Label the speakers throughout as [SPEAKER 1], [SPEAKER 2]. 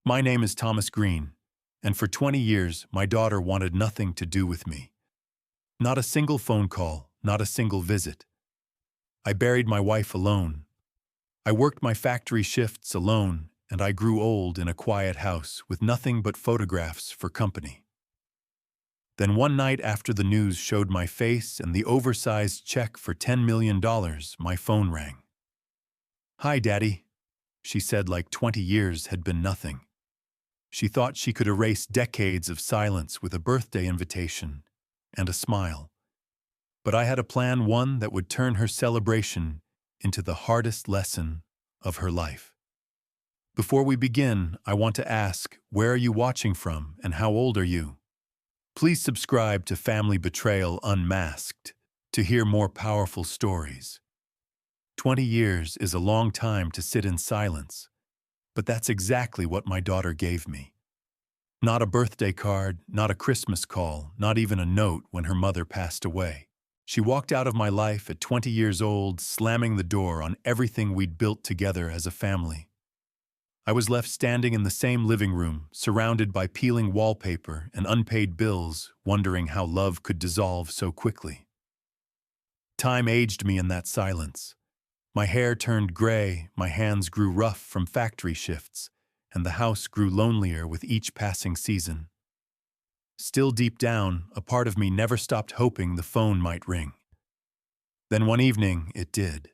[SPEAKER 1] My name is Thomas Green, and for 20 years my daughter wanted nothing to do with me. Not a single phone call, not a single visit. I buried my wife alone. I worked my factory shifts alone, and I grew old in a quiet house with nothing but photographs for company. Then one night after the news showed my face and the oversized check for $10 million, my phone rang. "Hi, Daddy," she said like 20 years had been nothing. She thought she could erase decades of silence with a birthday invitation and a smile. But I had a plan, one that would turn her celebration into the hardest lesson of her life. Before we begin, I want to ask, where are you watching from and how old are you? Please subscribe to Family Betrayal Unmasked to hear more powerful stories. 20 years is a long time to sit in silence, but that's exactly what my daughter gave me. Not a birthday card, not a Christmas call, not even a note when her mother passed away. She walked out of my life at 20 years old, slamming the door on everything we'd built together as a family. I was left standing in the same living room, surrounded by peeling wallpaper and unpaid bills, wondering how love could dissolve so quickly. Time aged me in that silence. My hair turned gray, my hands grew rough from factory shifts, and the house grew lonelier with each passing season. Still deep down, a part of me never stopped hoping the phone might ring. Then one evening, it did.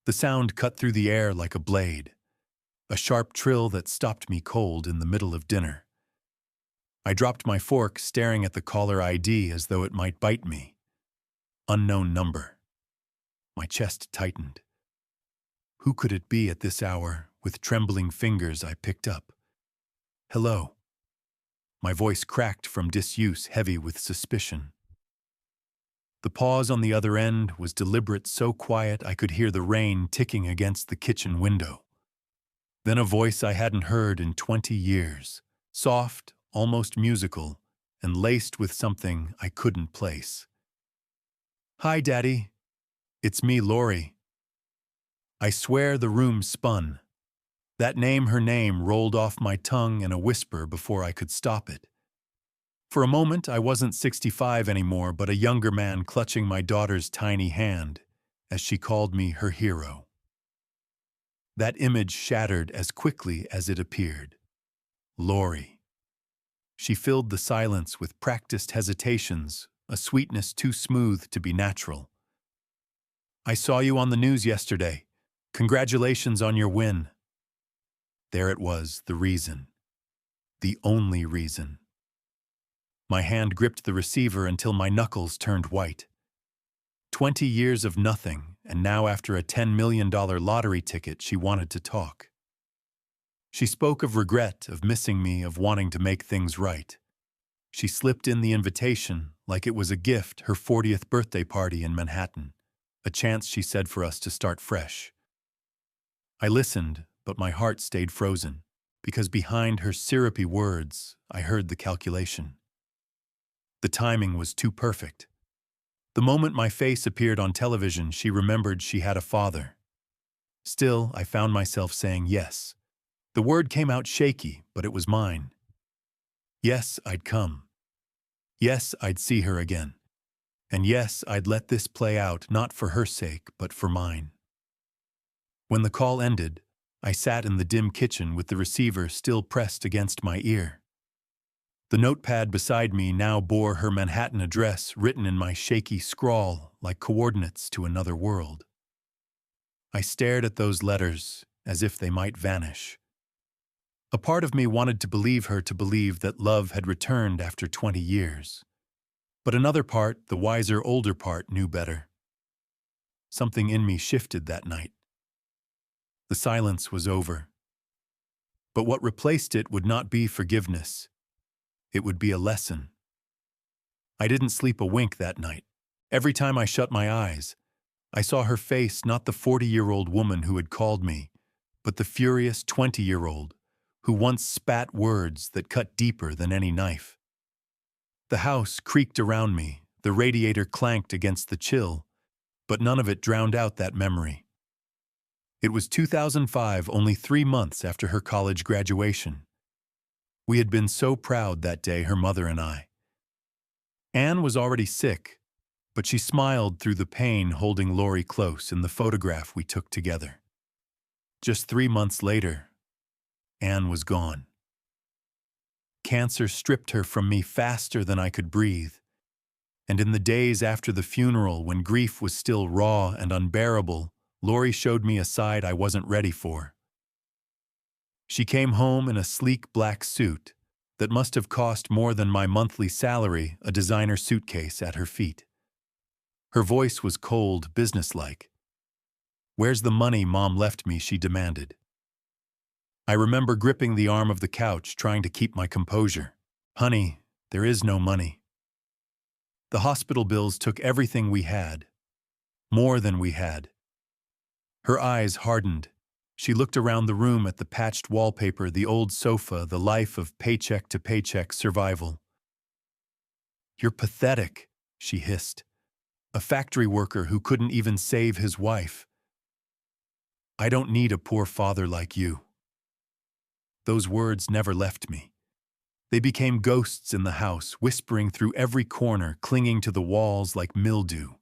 [SPEAKER 1] The sound cut through the air like a blade, a sharp trill that stopped me cold in the middle of dinner. I dropped my fork, staring at the caller ID as though it might bite me. Unknown number. My chest tightened. Who could it be at this hour? With trembling fingers, I picked up. "Hello." My voice cracked from disuse, heavy with suspicion. The pause on the other end was deliberate, so quiet I could hear the rain ticking against the kitchen window. Then a voice I hadn't heard in 20 years, soft, almost musical, and laced with something I couldn't place. "Hi, Daddy. It's me, Lori." I swear the room spun. That name, her name, rolled off my tongue in a whisper before I could stop it. For a moment, I wasn't 65 anymore, but a younger man clutching my daughter's tiny hand as she called me her hero. That image shattered as quickly as it appeared. Lori. She filled the silence with practiced hesitations, a sweetness too smooth to be natural. "I saw you on the news yesterday. Congratulations on your win." There it was, the reason. The only reason. My hand gripped the receiver until my knuckles turned white. 20 years of nothing, and now after a $10 million lottery ticket, she wanted to talk. She spoke of regret, of missing me, of wanting to make things right. She slipped in the invitation like it was a gift, her 40th birthday party in Manhattan, a chance, she said, for us to start fresh. I listened, but my heart stayed frozen, because behind her syrupy words, I heard the calculation. The timing was too perfect. The moment my face appeared on television, she remembered she had a father. Still, I found myself saying yes. The word came out shaky, but it was mine. Yes, I'd come. Yes, I'd see her again. And yes, I'd let this play out, not for her sake, but for mine. When the call ended, I sat in the dim kitchen with the receiver still pressed against my ear. The notepad beside me now bore her Manhattan address written in my shaky scrawl like coordinates to another world. I stared at those letters as if they might vanish. A part of me wanted to believe her, to believe that love had returned after 20 years. But another part, the wiser, older part, knew better. Something in me shifted that night. The silence was over. But what replaced it would not be forgiveness. It would be a lesson. I didn't sleep a wink that night. Every time I shut my eyes, I saw her face, not the 40-year-old woman who had called me, but the furious 20-year-old who once spat words that cut deeper than any knife. The house creaked around me, the radiator clanked against the chill, but none of it drowned out that memory. It was 2005, only 3 months after her college graduation. We had been so proud that day, her mother and I. Anne was already sick, but she smiled through the pain holding Lori close in the photograph we took together. Just 3 months later, Anne was gone. Cancer stripped her from me faster than I could breathe, and in the days after the funeral, when grief was still raw and unbearable, Lori showed me a side I wasn't ready for. She came home in a sleek black suit that must have cost more than my monthly salary, a designer suitcase at her feet. Her voice was cold, businesslike. "Where's the money Mom left me?" she demanded. I remember gripping the arm of the couch, trying to keep my composure. "Honey, there is no money. The hospital bills took everything we had, more than we had." Her eyes hardened. She looked around the room at the patched wallpaper, the old sofa, the life of paycheck to paycheck survival. "You're pathetic," she hissed. "A factory worker who couldn't even save his wife. I don't need a poor father like you." Those words never left me. They became ghosts in the house, whispering through every corner, clinging to the walls like mildew.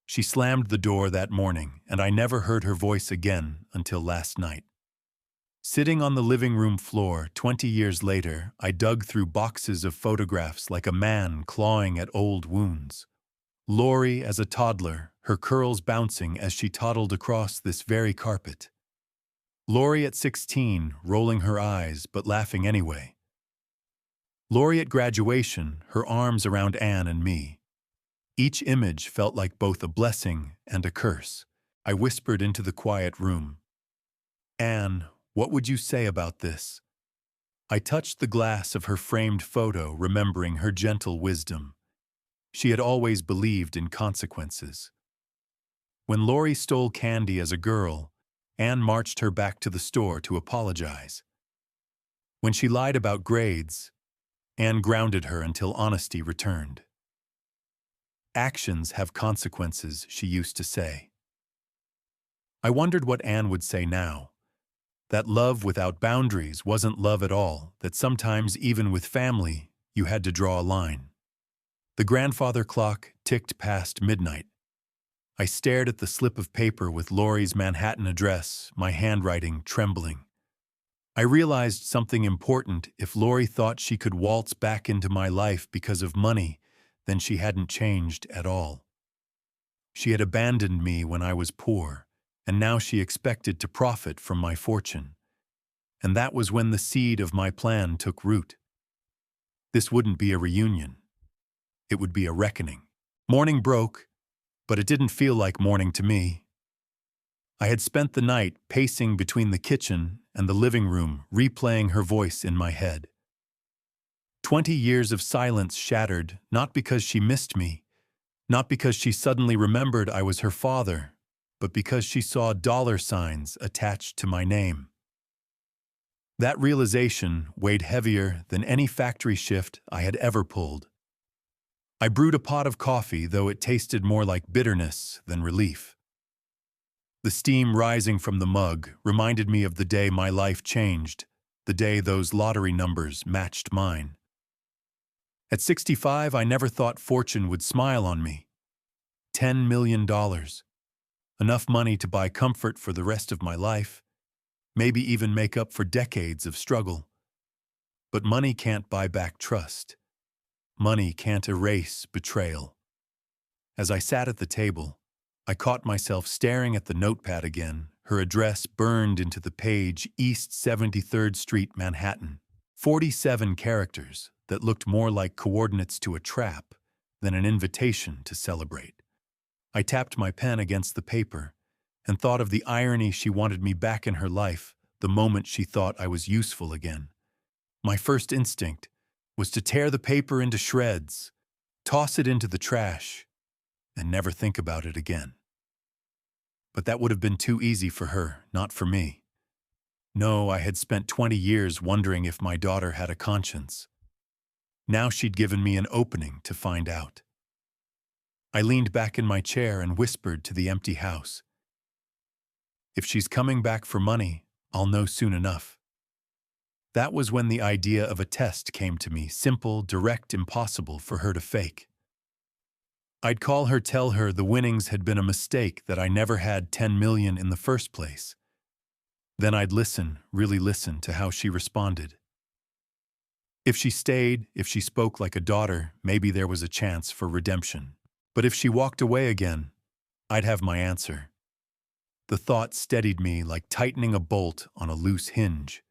[SPEAKER 1] She slammed the door that morning, and I never heard her voice again until last night. Sitting on the living room floor 20 years later, I dug through boxes of photographs like a man clawing at old wounds. Lori as a toddler, her curls bouncing as she toddled across this very carpet. Lori at 16, rolling her eyes but laughing anyway. Lori at graduation, her arms around Anne and me. Each image felt like both a blessing and a curse. I whispered into the quiet room, "Anne, what would you say about this?" I touched the glass of her framed photo, remembering her gentle wisdom. She had always believed in consequences. When Lori stole candy as a girl, Anne marched her back to the store to apologize. When she lied about grades, Anne grounded her until honesty returned. "Actions have consequences," she used to say. I wondered what Anne would say now. That love without boundaries wasn't love at all, that sometimes, even with family, you had to draw a line. The grandfather clock ticked past midnight. I stared at the slip of paper with Lori's Manhattan address, my handwriting trembling. I realized something important. If Lori thought she could waltz back into my life because of money, then she hadn't changed at all. She had abandoned me when I was poor, and now she expected to profit from my fortune. And that was when the seed of my plan took root. This wouldn't be a reunion. It would be a reckoning. Morning broke, but it didn't feel like morning to me. I had spent the night pacing between the kitchen and the living room, replaying her voice in my head. 20 years of silence shattered, not because she missed me, not because she suddenly remembered I was her father, but because she saw dollar signs attached to my name. That realization weighed heavier than any factory shift I had ever pulled. I brewed a pot of coffee, though it tasted more like bitterness than relief. The steam rising from the mug reminded me of the day my life changed, the day those lottery numbers matched mine. At 65, I never thought fortune would smile on me. $10 million. Enough money to buy comfort for the rest of my life, maybe even make up for decades of struggle. But money can't buy back trust. Money can't erase betrayal. As I sat at the table, I caught myself staring at the notepad again, her address burned into the page, East 73rd Street, Manhattan. 47 characters that looked more like coordinates to a trap than an invitation to celebrate. I tapped my pen against the paper and thought of the irony. She wanted me back in her life the moment she thought I was useful again. My first instinct was to tear the paper into shreds, toss it into the trash, and never think about it again. But that would have been too easy for her, not for me. No, I had spent 20 years wondering if my daughter had a conscience. Now she'd given me an opening to find out. I leaned back in my chair and whispered to the empty house, If she's coming back for money, I'll know soon enough. That was when the idea of a test came to me, simple, direct, impossible for her to fake. I'd call her, tell her the winnings had been a mistake, that I never had 10 million in the first place. Then I'd listen, really listen to how she responded. If she stayed, if she spoke like a daughter, maybe there was a chance for redemption. But if she walked away again, I'd have my answer. The thought steadied me like tightening a bolt on a loose hinge.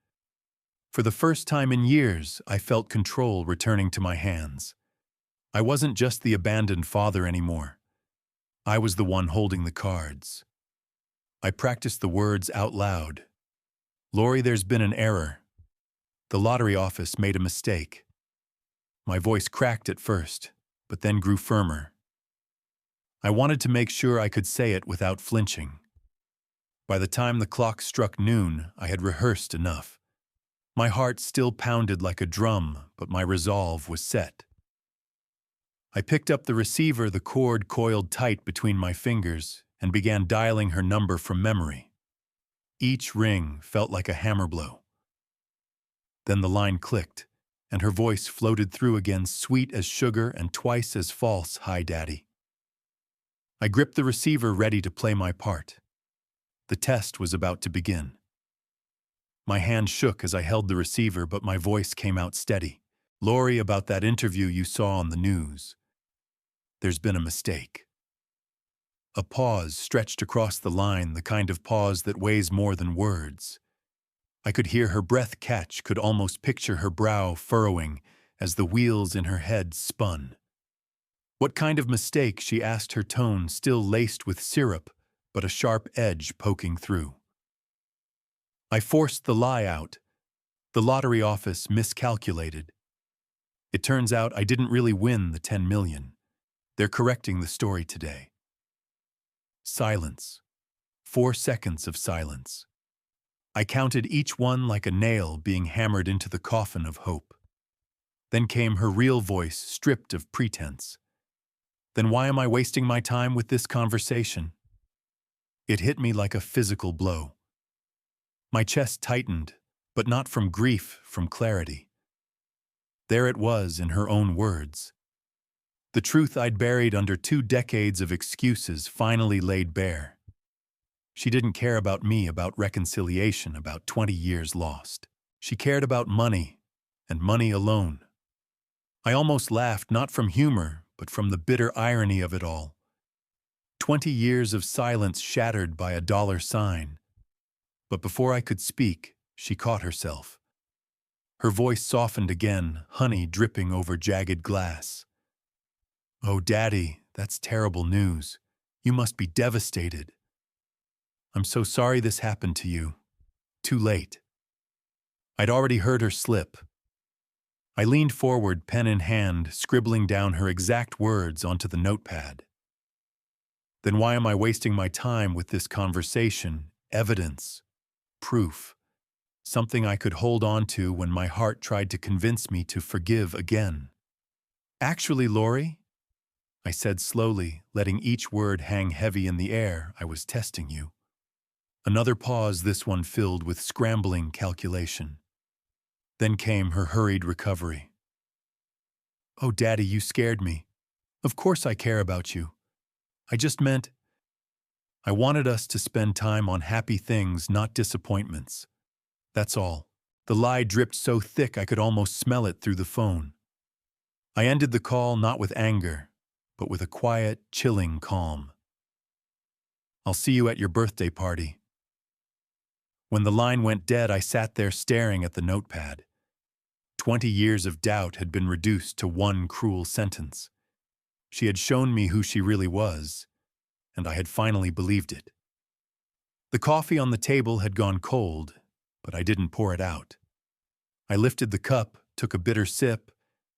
[SPEAKER 1] For the first time in years, I felt control returning to my hands. I wasn't just the abandoned father anymore. I was the one holding the cards. I practiced the words out loud. "Lori, there's been an error. The lottery office made a mistake." My voice cracked at first, but then grew firmer. I wanted to make sure I could say it without flinching. By the time the clock struck noon, I had rehearsed enough. My heart still pounded like a drum, but my resolve was set. I picked up the receiver, the cord coiled tight between my fingers, and began dialing her number from memory. Each ring felt like a hammer blow. Then the line clicked, and her voice floated through again, sweet as sugar and twice as false. "Hi, Daddy." I gripped the receiver, ready to play my part. The test was about to begin. My hand shook as I held the receiver, but my voice came out steady. "Lori, about that interview you saw on the news. There's been a mistake." A pause stretched across the line, the kind of pause that weighs more than words. I could hear her breath catch, could almost picture her brow furrowing as the wheels in her head spun. "What kind of mistake?" she asked, her tone still laced with syrup, but a sharp edge poking through. I forced the lie out. "The lottery office miscalculated. It turns out I didn't really win the 10 million. They're correcting the story today." Silence. 4 seconds of silence. I counted each one like a nail being hammered into the coffin of hope. Then came her real voice, stripped of pretense. "Then why am I wasting my time with this conversation?" It hit me like a physical blow. My chest tightened, but not from grief, from clarity. There it was in her own words. The truth I'd buried under 2 decades of excuses finally laid bare. She didn't care about me, about reconciliation, about 20 years lost. She cared about money, and money alone. I almost laughed, not from humor, but from the bitter irony of it all. 20 years of silence shattered by a dollar sign. But before I could speak, she caught herself. Her voice softened again, honey dripping over jagged glass. "Oh, Daddy, that's terrible news. You must be devastated. I'm so sorry this happened to you. Too late." I'd already heard her slip. I leaned forward, pen in hand, scribbling down her exact words onto the notepad. Then why am I wasting my time with this conversation? Evidence. Proof. Something I could hold on to when my heart tried to convince me to forgive again. "Actually, Lori," I said slowly, letting each word hang heavy in the air, "I was testing you." Another pause, this one filled with scrambling calculation. Then came her hurried recovery. "Oh, Daddy, you scared me. Of course I care about you. I just meant I wanted us to spend time on happy things, not disappointments. That's all." The lie dripped so thick I could almost smell it through the phone. I ended the call not with anger, but with a quiet, chilling calm. "I'll see you at your birthday party." When the line went dead, I sat there staring at the notepad. 20 years of doubt had been reduced to one cruel sentence. She had shown me who she really was, and I had finally believed it. The coffee on the table had gone cold, but I didn't pour it out. I lifted the cup, took a bitter sip,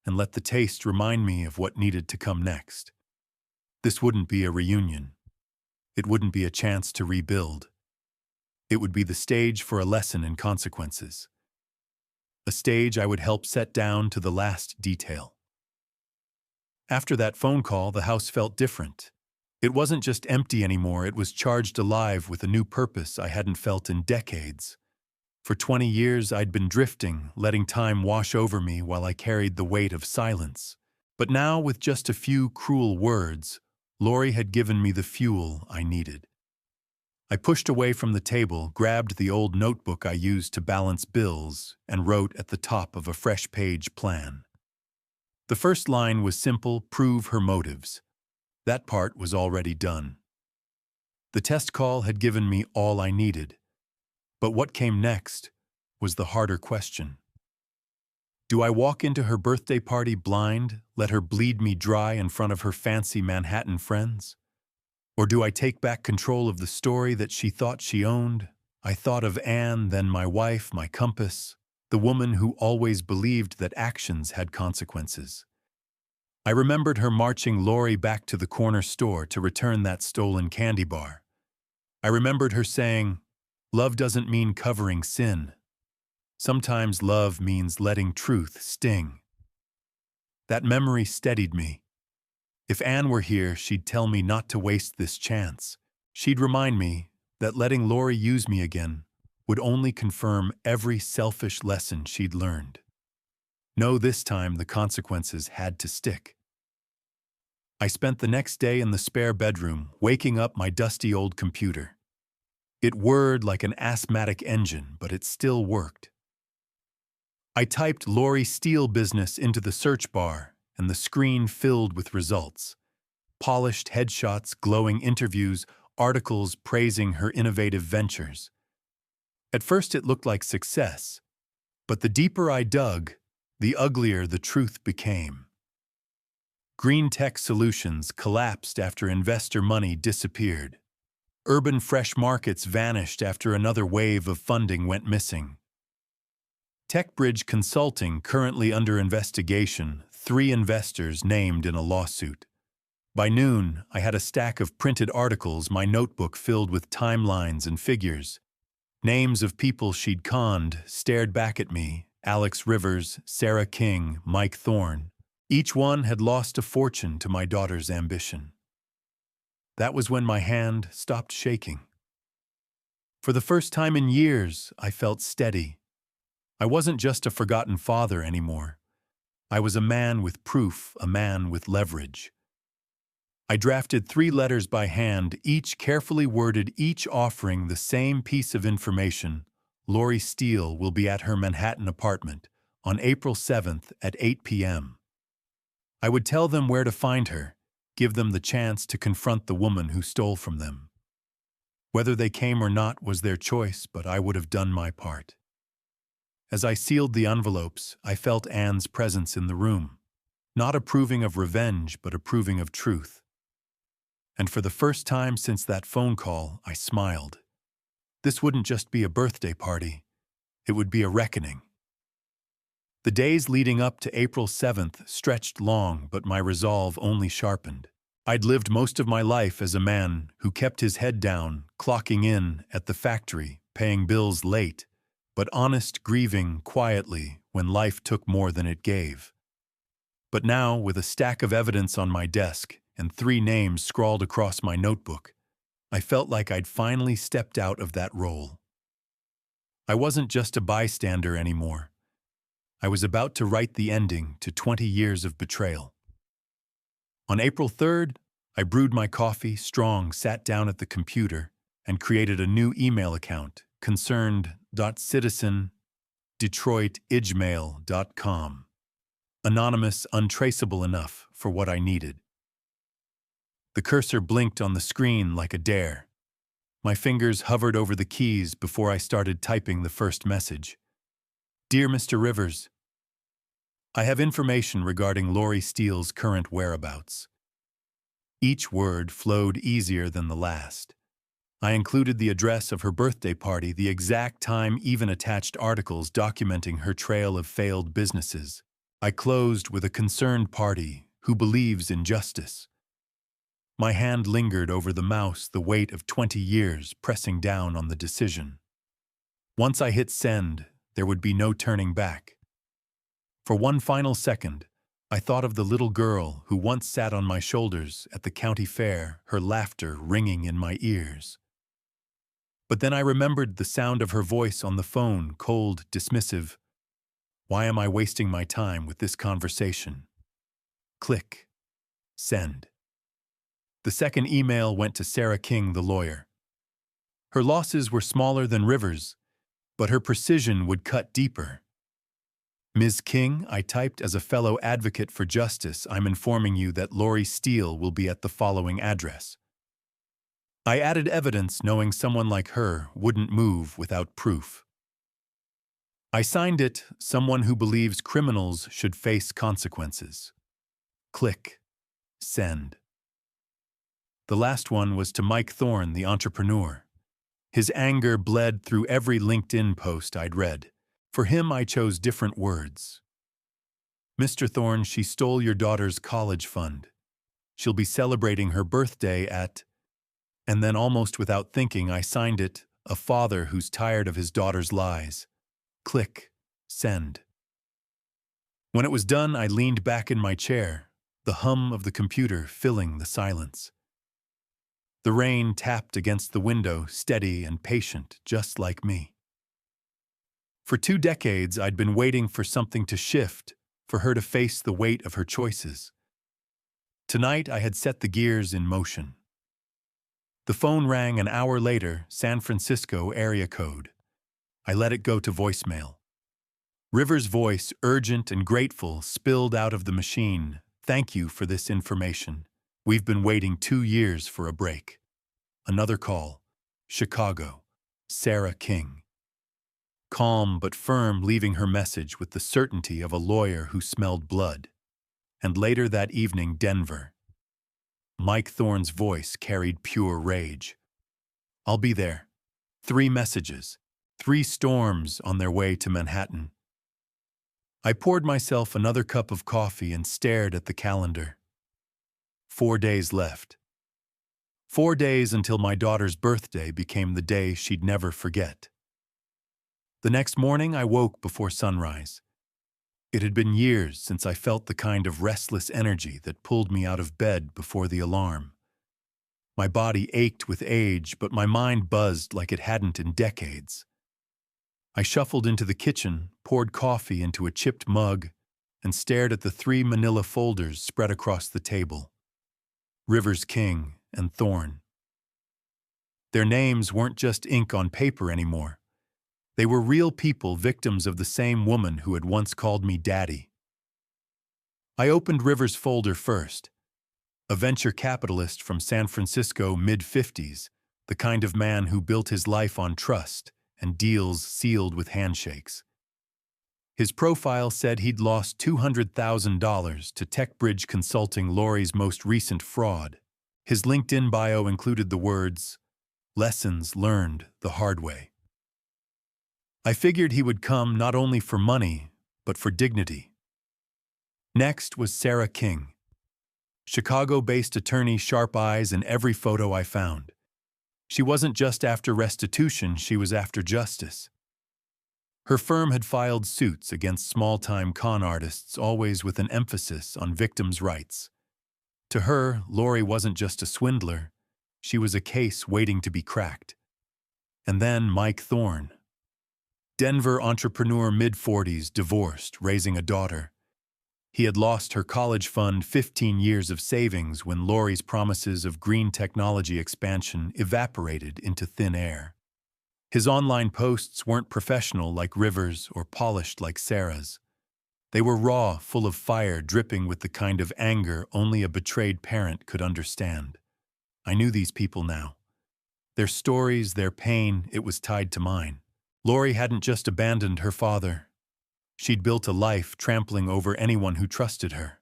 [SPEAKER 1] and let the taste remind me of what needed to come next. This wouldn't be a reunion. It wouldn't be a chance to rebuild. It would be the stage for a lesson in consequences. A stage I would help set down to the last detail. After that phone call, the house felt different. It wasn't just empty anymore, it was charged alive with a new purpose I hadn't felt in decades. For 20 years, I'd been drifting, letting time wash over me while I carried the weight of silence. But now, with just a few cruel words, Lori had given me the fuel I needed. I pushed away from the table, grabbed the old notebook I used to balance bills, and wrote at the top of a fresh-page plan. The first line was simple: prove her motives. That part was already done. The test call had given me all I needed. But what came next was the harder question. Do I walk into her birthday party blind, let her bleed me dry in front of her fancy Manhattan friends? Or do I take back control of the story that she thought she owned? I thought of Anne, then my wife, my compass, the woman who always believed that actions had consequences. I remembered her marching Lori back to the corner store to return that stolen candy bar. I remembered her saying, "Love doesn't mean covering sin. Sometimes love means letting truth sting." That memory steadied me. If Anne were here, she'd tell me not to waste this chance. She'd remind me that letting Lori use me again would only confirm every selfish lesson she'd learned. No, this time the consequences had to stick. I spent the next day in the spare bedroom, waking up my dusty old computer. It whirred like an asthmatic engine, but it still worked. I typed Lori Steele business into the search bar, and the screen filled with results. Polished headshots, glowing interviews, articles praising her innovative ventures. At first it looked like success, but the deeper I dug, the uglier the truth became. Green tech solutions collapsed after investor money disappeared. Urban fresh markets vanished after another wave of funding went missing. TechBridge Consulting currently under investigation, 3 investors named in a lawsuit. By noon, I had a stack of printed articles, my notebook filled with timelines and figures. Names of people she'd conned stared back at me: Alex Rivers, Sarah King, Mike Thorne. Each one had lost a fortune to my daughter's ambition. That was when my hand stopped shaking. For the first time in years, I felt steady. I wasn't just a forgotten father anymore. I was a man with proof, a man with leverage. I drafted 3 letters by hand, each carefully worded, each offering the same piece of information. Lori Steele will be at her Manhattan apartment on April 7th at 8 p.m. I would tell them where to find her, give them the chance to confront the woman who stole from them. Whether they came or not was their choice, but I would have done my part. As I sealed the envelopes, I felt Anne's presence in the room, not approving of revenge, but approving of truth. And for the first time since that phone call, I smiled. This wouldn't just be a birthday party, it would be a reckoning. The days leading up to April 7th stretched long, but my resolve only sharpened. I'd lived most of my life as a man who kept his head down, clocking in at the factory, paying bills late, but honest, grieving quietly when life took more than it gave. But now, with a stack of evidence on my desk and 3 names scrawled across my notebook, I felt like I'd finally stepped out of that role. I wasn't just a bystander anymore. I was about to write the ending to 20 years of betrayal. On April 3rd, I brewed my coffee, strong, sat down at the computer, and created a new email account, concerned.citizen@detroitidgmail.com. Anonymous, untraceable enough for what I needed. The cursor blinked on the screen like a dare. My fingers hovered over the keys before I started typing the first message. Dear Mr. Rivers, I have information regarding Lori Steele's current whereabouts. Each word flowed easier than the last. I included the address of her birthday party, the exact time, even attached articles documenting her trail of failed businesses. I closed with a concerned party who believes in justice. My hand lingered over the mouse, the weight of 20 years pressing down on the decision. Once I hit send, there would be no turning back. For one final second, I thought of the little girl who once sat on my shoulders at the county fair, her laughter ringing in my ears. But then I remembered the sound of her voice on the phone, cold, dismissive. Why am I wasting my time with this conversation? Click. Send. The second email went to Sarah King, the lawyer. Her losses were smaller than Rivers, but her precision would cut deeper. Ms. King, I typed, as a fellow advocate for justice, I'm informing you that Lori Steele will be at the following address. I added evidence, knowing someone like her wouldn't move without proof. I signed it, someone who believes criminals should face consequences. Click. Send. The last one was to Mike Thorne, the entrepreneur. His anger bled through every LinkedIn post I'd read. For him, I chose different words. Mr. Thorne, she stole your daughter's college fund. She'll be celebrating her birthday at... And then, almost without thinking, I signed it, a father who's tired of his daughter's lies. Click. Send. When it was done, I leaned back in my chair, the hum of the computer filling the silence. The rain tapped against the window, steady and patient, just like me. For 2 decades, I'd been waiting for something to shift, for her to face the weight of her choices. Tonight, I had set the gears in motion. The phone rang an hour later, San Francisco area code. I let it go to voicemail. Rivers' voice, urgent and grateful, spilled out of the machine. Thank you for this information. We've been waiting 2 years for a break. Another call. Chicago. Sarah King. Calm but firm, leaving her message with the certainty of a lawyer who smelled blood. And later that evening, Denver. Mike Thorne's voice carried pure rage. I'll be there. 3 messages. 3 storms on their way to Manhattan. I poured myself another cup of coffee and stared at the calendar. 4 days left. 4 days until my daughter's birthday became the day she'd never forget. The next morning, I woke before sunrise. It had been years since I felt the kind of restless energy that pulled me out of bed before the alarm. My body ached with age, but my mind buzzed like it hadn't in decades. I shuffled into the kitchen, poured coffee into a chipped mug, and stared at the 3 manila folders spread across the table. Rivers, King, and Thorne. Their names weren't just ink on paper anymore. They were real people, victims of the same woman who had once called me daddy. I opened Rivers' folder first. A venture capitalist from San Francisco, mid-50s, the kind of man who built his life on trust and deals sealed with handshakes. His profile said he'd lost $200,000 to TechBridge Consulting, Lori's most recent fraud. His LinkedIn bio included the words, "Lessons learned the hard way." I figured he would come not only for money, but for dignity. Next was Sarah King. Chicago-based attorney, sharp eyes in every photo I found. She wasn't just after restitution, she was after justice. Her firm had filed suits against small-time con artists, always with an emphasis on victims' rights. To her, Lori wasn't just a swindler, she was a case waiting to be cracked. And then Mike Thorne. Denver entrepreneur, mid-40s, divorced, raising a daughter. He had lost her college fund, 15 years of savings, when Lori's promises of green technology expansion evaporated into thin air. His online posts weren't professional like Rivers' or polished like Sarah's. They were raw, full of fire, dripping with the kind of anger only a betrayed parent could understand. I knew these people now. Their stories, their pain, it was tied to mine. Lori hadn't just abandoned her father. She'd built a life trampling over anyone who trusted her.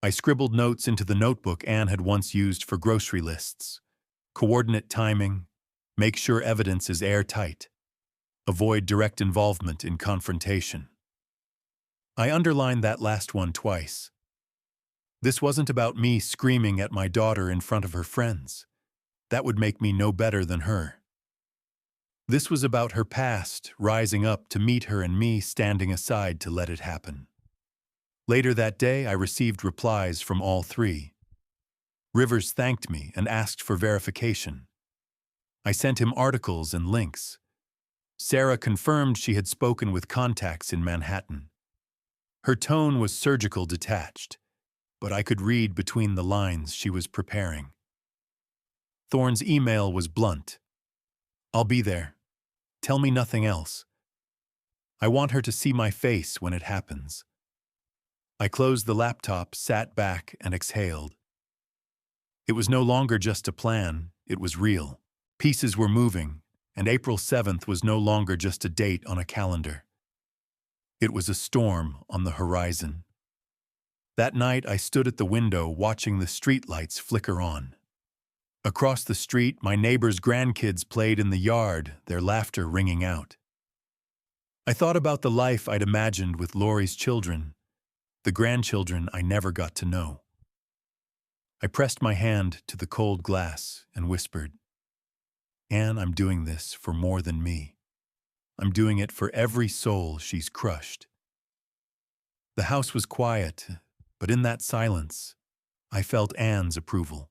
[SPEAKER 1] I scribbled notes into the notebook Anne had once used for grocery lists. Coordinate timing, make sure evidence is airtight, avoid direct involvement in confrontation. I underlined that last one twice. This wasn't about me screaming at my daughter in front of her friends. That would make me no better than her. This was about her past, rising up to meet her and me standing aside to let it happen. Later that day, I received replies from all three. Rivers thanked me and asked for verification. I sent him articles and links. Sarah confirmed she had spoken with contacts in Manhattan. Her tone was surgical detached, but I could read between the lines she was preparing. Thorne's email was blunt. I'll be there. Tell me nothing else. I want her to see my face when it happens. I closed the laptop, sat back, and exhaled. It was no longer just a plan, it was real. Pieces were moving, and April 7th was no longer just a date on a calendar. It was a storm on the horizon. That night, I stood at the window watching the streetlights flicker on. Across the street, my neighbor's grandkids played in the yard, their laughter ringing out. I thought about the life I'd imagined with Lori's children, the grandchildren I never got to know. I pressed my hand to the cold glass and whispered, Anne, I'm doing this for more than me. I'm doing it for every soul she's crushed. The house was quiet, but in that silence, I felt Anne's approval.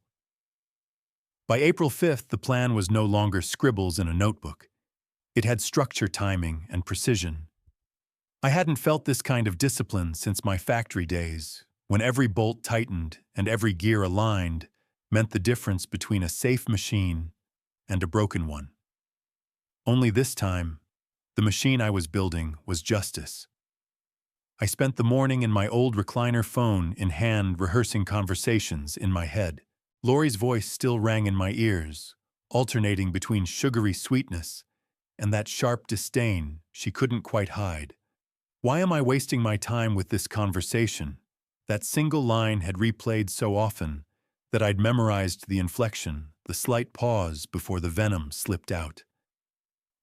[SPEAKER 1] By April 5th, the plan was no longer scribbles in a notebook. It had structure, timing, and precision. I hadn't felt this kind of discipline since my factory days, when every bolt tightened and every gear aligned meant the difference between a safe machine and a broken one. Only this time, the machine I was building was justice. I spent the morning in my old recliner, phone in hand, rehearsing conversations in my head. Lori's voice still rang in my ears, alternating between sugary sweetness and that sharp disdain she couldn't quite hide. Why am I wasting my time with this conversation? That single line had replayed so often that I'd memorized the inflection, the slight pause before the venom slipped out.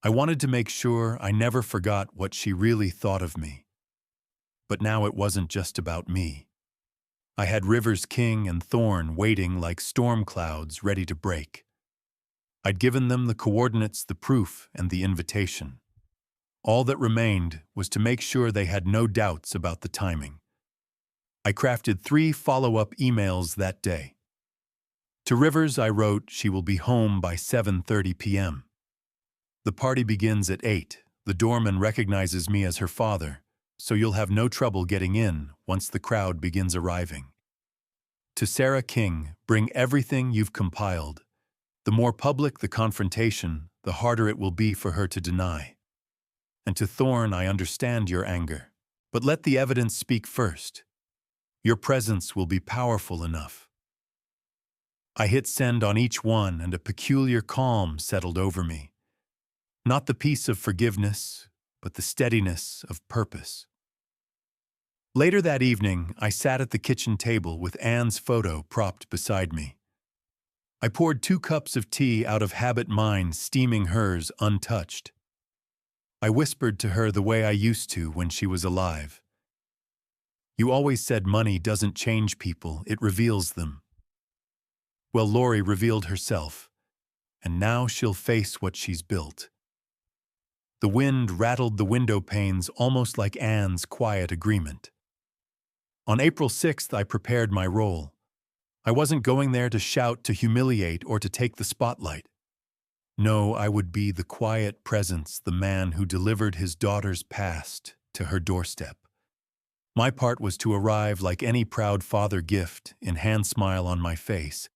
[SPEAKER 1] I wanted to make sure I never forgot what she really thought of me. But now it wasn't just about me. I had Rivers, King, and Thorne waiting like storm clouds ready to break. I'd given them the coordinates, the proof, and the invitation. All that remained was to make sure they had no doubts about the timing. I crafted 3 follow-up emails that day. To Rivers, I wrote, she will be home by 7:30 p.m. The party begins at 8. The doorman recognizes me as her father, so you'll have no trouble getting in once the crowd begins arriving. To Sarah King, bring everything you've compiled. The more public the confrontation, the harder it will be for her to deny. And to Thorne, I understand your anger, but let the evidence speak first. Your presence will be powerful enough. I hit send on each one, and a peculiar calm settled over me. Not the peace of forgiveness, but the steadiness of purpose. Later that evening, I sat at the kitchen table with Anne's photo propped beside me. I poured 2 cups of tea out of habit, mine steaming, hers untouched. I whispered to her the way I used to when she was alive. You always said money doesn't change people, it reveals them. Well, Lori revealed herself, and now she'll face what she's built. The wind rattled the window panes almost like Anne's quiet agreement. On April 6th, I prepared my role. I wasn't going there to shout, to humiliate, or to take the spotlight. No, I would be the quiet presence, the man who delivered his daughter's past to her doorstep. My part was to arrive like any proud father, gift in hand, smile on my face,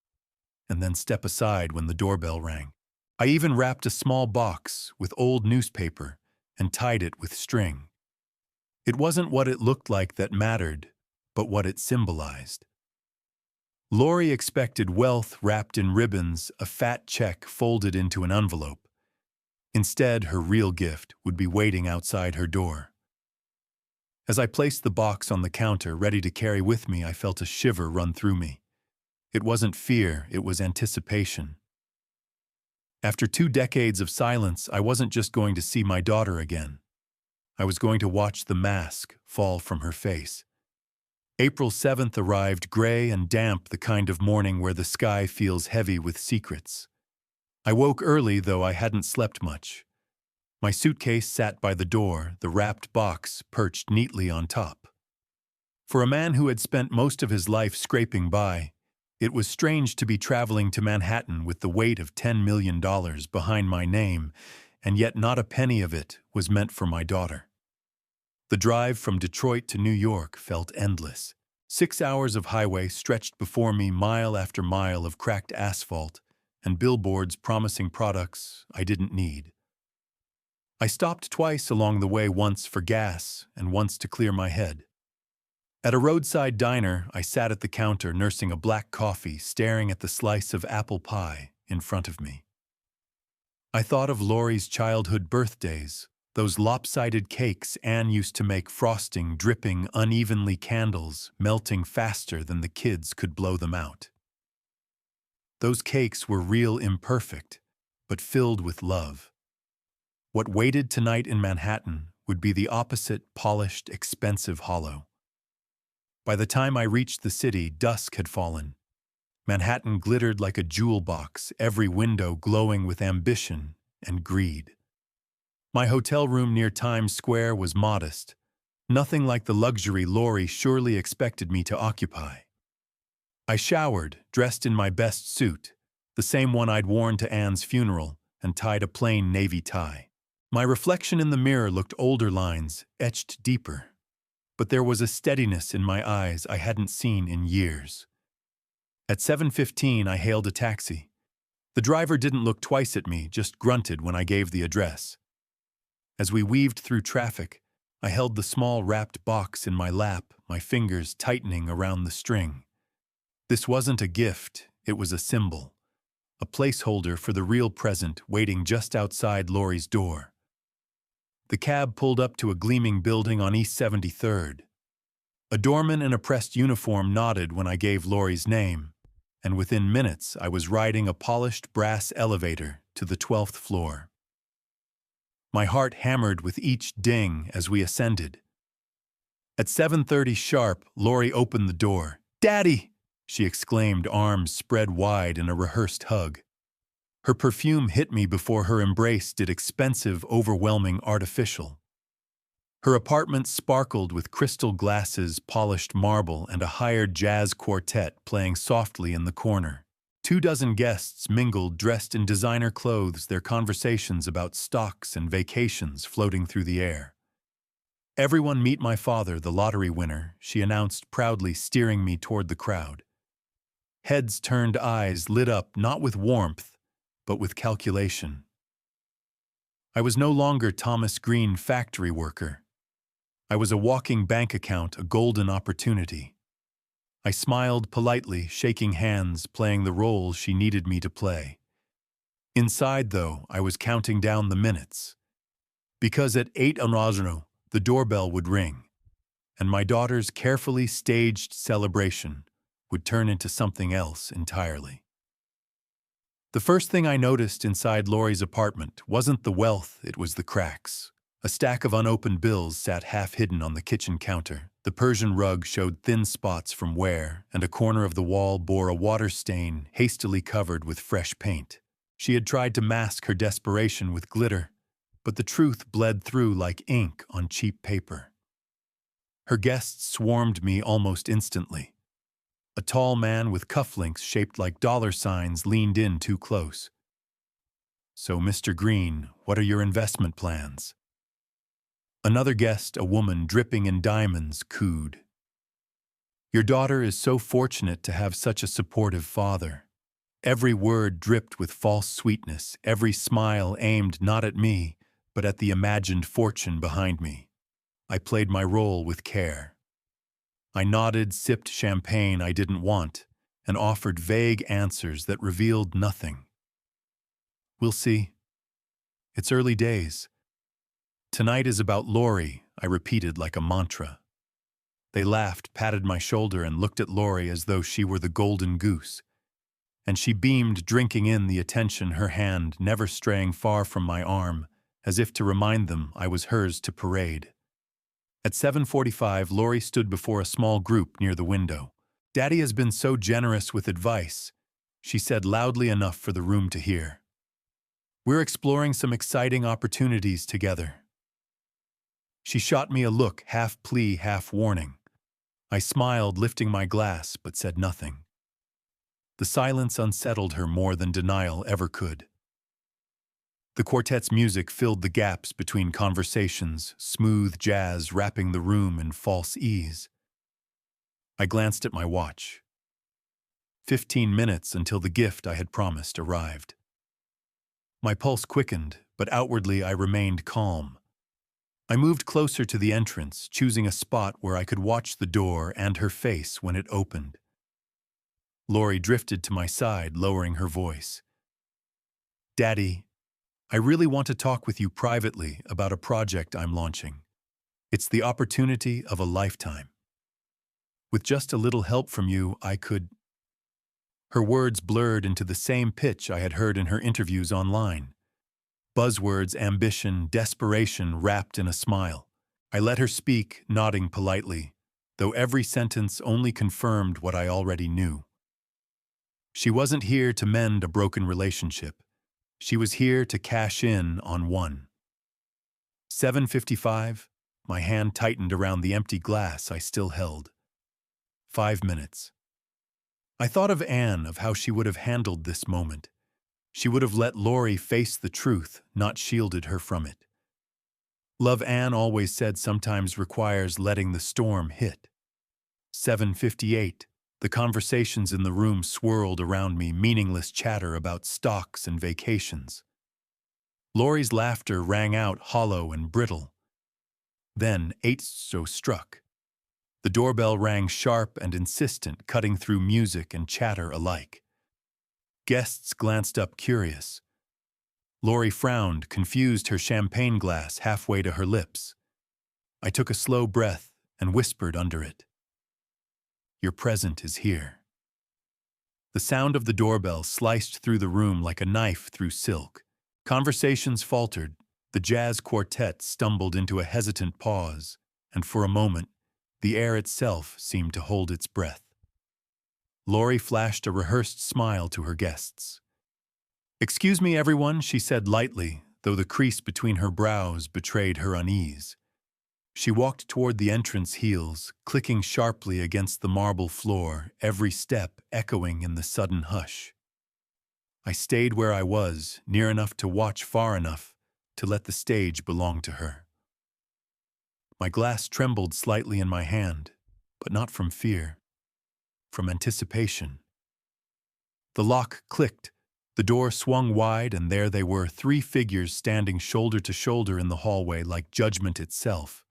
[SPEAKER 1] and then step aside when the doorbell rang. I even wrapped a small box with old newspaper and tied it with string. It wasn't what it looked like that mattered, but what it symbolized. Lori expected wealth wrapped in ribbons, a fat check folded into an envelope. Instead, her real gift would be waiting outside her door. As I placed the box on the counter, ready to carry with me, I felt a shiver run through me. It wasn't fear, it was anticipation. After 2 decades of silence, I wasn't just going to see my daughter again. I was going to watch the mask fall from her face. April 7th arrived, gray and damp, the kind of morning where the sky feels heavy with secrets. I woke early, though I hadn't slept much. My suitcase sat by the door, the wrapped box perched neatly on top. For a man who had spent most of his life scraping by, it was strange to be traveling to Manhattan with the weight of $10 million behind my name, and yet not a penny of it was meant for my daughter. The drive from Detroit to New York felt endless. 6 hours of highway stretched before me, mile after mile of cracked asphalt and billboards promising products I didn't need. I stopped twice along the way, once for gas and once to clear my head. At a roadside diner, I sat at the counter nursing a black coffee, staring at the slice of apple pie in front of me. I thought of Laurie's childhood birthdays, those lopsided cakes Anne used to make, frosting dripping unevenly, candles melting faster than the kids could blow them out. Those cakes were real, imperfect, but filled with love. What waited tonight in Manhattan would be the opposite: polished, expensive hollow. By the time I reached the city, dusk had fallen. Manhattan glittered like a jewel box, every window glowing with ambition and greed. My hotel room near Times Square was modest, nothing like the luxury Laurie surely expected me to occupy. I showered, dressed in my best suit, the same one I'd worn to Anne's funeral, and tied a plain navy tie. My reflection in the mirror looked older, lines etched deeper, but there was a steadiness in my eyes I hadn't seen in years. At 7:15, I hailed a taxi. The driver didn't look twice at me, just grunted when I gave the address. As we weaved through traffic, I held the small wrapped box in my lap, my fingers tightening around the string. This wasn't a gift, it was a symbol, a placeholder for the real present waiting just outside Laurie's door. The cab pulled up to a gleaming building on East 73rd. A doorman in a pressed uniform nodded when I gave Laurie's name, and within minutes I was riding a polished brass elevator to the 12th floor. My heart hammered with each ding as we ascended. At 7:30 sharp, Laurie opened the door. "Daddy!" she exclaimed, arms spread wide in a rehearsed hug. Her perfume hit me before her embrace did, expensive, overwhelming, artificial. Her apartment sparkled with crystal glasses, polished marble, and a hired jazz quartet playing softly in the corner. 24 guests mingled, dressed in designer clothes, their conversations about stocks and vacations floating through the air. "Everyone meet my father, the lottery winner," she announced proudly, steering me toward the crowd. Heads turned, eyes lit up, not with warmth, but with calculation. I was no longer Thomas Green, factory worker. I was a walking bank account, a golden opportunity. I smiled politely, shaking hands, playing the role she needed me to play. Inside, though, I was counting down the minutes. Because at 8 o'clock, the doorbell would ring, and my daughter's carefully staged celebration would turn into something else entirely. The first thing I noticed inside Laurie's apartment wasn't the wealth, it was the cracks. A stack of unopened bills sat half-hidden on the kitchen counter. The Persian rug showed thin spots from wear, and a corner of the wall bore a water stain hastily covered with fresh paint. She had tried to mask her desperation with glitter, but the truth bled through like ink on cheap paper. Her guests swarmed me almost instantly. A tall man with cufflinks shaped like dollar signs leaned in too close. "So, Mr. Green, what are your investment plans?" Another guest, a woman dripping in diamonds, cooed. "Your daughter is so fortunate to have such a supportive father." Every word dripped with false sweetness, every smile aimed not at me, but at the imagined fortune behind me. I played my role with care. I nodded, sipped champagne I didn't want, and offered vague answers that revealed nothing. "We'll see. It's early days. Tonight is about Laurie," I repeated like a mantra. They laughed, patted my shoulder, and looked at Laurie as though she were the golden goose. And she beamed, drinking in the attention, her hand never straying far from my arm, as if to remind them I was hers to parade. At 7:45, Laurie stood before a small group near the window. "Daddy has been so generous with advice," she said loudly enough for the room to hear. "We're exploring some exciting opportunities together." She shot me a look, half plea, half warning. I smiled, lifting my glass, but said nothing. The silence unsettled her more than denial ever could. The quartet's music filled the gaps between conversations, smooth jazz wrapping the room in false ease. I glanced at my watch. 15 minutes until the gift I had promised arrived. My pulse quickened, but outwardly I remained calm. I moved closer to the entrance, choosing a spot where I could watch the door and her face when it opened. Lori drifted to my side, lowering her voice. "Daddy, I really want to talk with you privately about a project I'm launching. It's the opportunity of a lifetime. With just a little help from you, I could—" Her words blurred into the same pitch I had heard in her interviews online. Buzzwords, ambition, desperation wrapped in a smile. I let her speak, nodding politely, though every sentence only confirmed what I already knew. She wasn't here to mend a broken relationship. She was here to cash in on one. 7:55, my hand tightened around the empty glass I still held. 5 minutes. I thought of Anne, of how she would have handled this moment. She would have let Lori face the truth, not shielded her from it. Love, Anne always said, sometimes requires letting the storm hit. 7:58. The conversations in the room swirled around me, meaningless chatter about stocks and vacations. Lori's laughter rang out hollow and brittle. Then 8 struck. The doorbell rang sharp and insistent, cutting through music and chatter alike. Guests glanced up, curious. Lori frowned, confused, her champagne glass halfway to her lips. I took a slow breath and whispered under it, "Your present is here." The sound of the doorbell sliced through the room like a knife through silk. Conversations faltered, the jazz quartet stumbled into a hesitant pause, and for a moment, the air itself seemed to hold its breath. Lori flashed a rehearsed smile to her guests. "Excuse me, everyone," she said lightly, though the crease between her brows betrayed her unease. She walked toward the entrance, heels clicking sharply against the marble floor, every step echoing in the sudden hush. I stayed where I was, near enough to watch, far enough to let the stage belong to her. My glass trembled slightly in my hand, but not from fear, from anticipation. The lock clicked, the door swung wide, and there they were, 3 figures standing shoulder to shoulder in the hallway like judgment itself.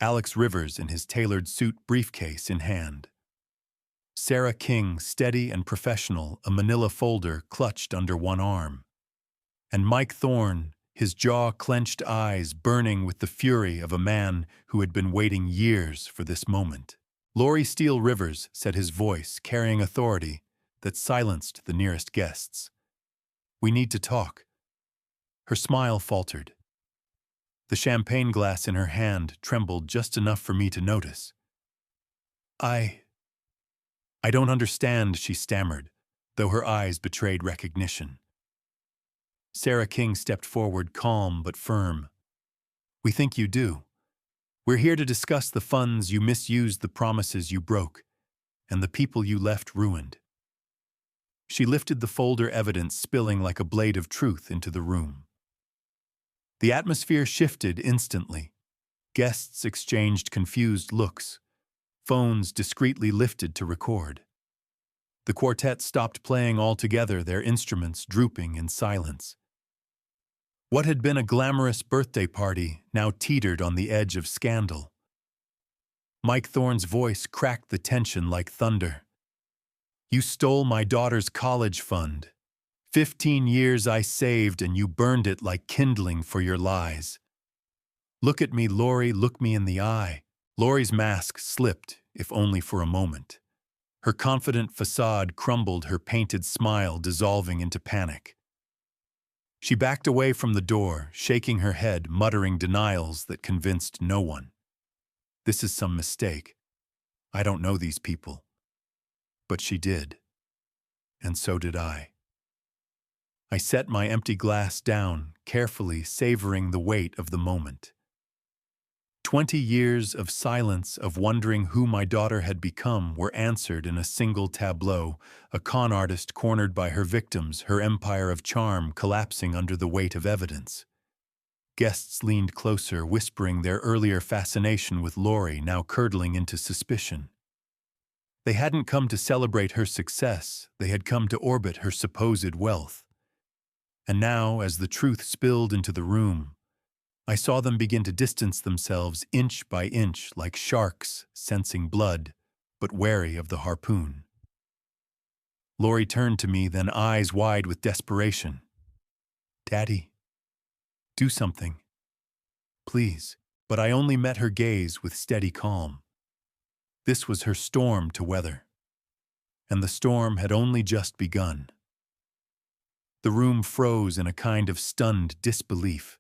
[SPEAKER 1] Alex Rivers in his tailored suit, briefcase in hand. Sarah King, steady and professional, a manila folder clutched under one arm. And Mike Thorne, his jaw-clenched eyes burning with the fury of a man who had been waiting years for this moment. "Lori Steele Rivers," said his voice, carrying authority that silenced the nearest guests. "We need to talk." Her smile faltered. The champagne glass in her hand trembled just enough for me to notice. I don't understand," she stammered, though her eyes betrayed recognition. Sarah King stepped forward, calm but firm. "We think you do. We're here to discuss the funds you misused, the promises you broke, and the people you left ruined." She lifted the folder, evidence spilling like a blade of truth into the room. The atmosphere shifted instantly. Guests exchanged confused looks. Phones discreetly lifted to record. The quartet stopped playing altogether, their instruments drooping in silence. What had been a glamorous birthday party now teetered on the edge of scandal. Mike Thorne's voice cracked the tension like thunder. "You stole my daughter's college fund. 15 years I saved, and you burned it like kindling for your lies. Look at me, Lori, look me in the eye." Lori's mask slipped, if only for a moment. Her confident facade crumbled, her painted smile dissolving into panic. She backed away from the door, shaking her head, muttering denials that convinced no one. "This is some mistake. I don't know these people." But she did. And so did I. I set my empty glass down, carefully savoring the weight of the moment. 20 years of silence, of wondering who my daughter had become, were answered in a single tableau, a con artist cornered by her victims, her empire of charm collapsing under the weight of evidence. Guests leaned closer, whispering their earlier fascination with Lori, now curdling into suspicion. They hadn't come to celebrate her success, they had come to orbit her supposed wealth. And now, as the truth spilled into the room, I saw them begin to distance themselves inch by inch, like sharks sensing blood, but wary of the harpoon. Lori turned to me, then eyes wide with desperation. "Daddy, do something. Please." But I only met her gaze with steady calm. This was her storm to weather, and the storm had only just begun. The room froze in a kind of stunned disbelief.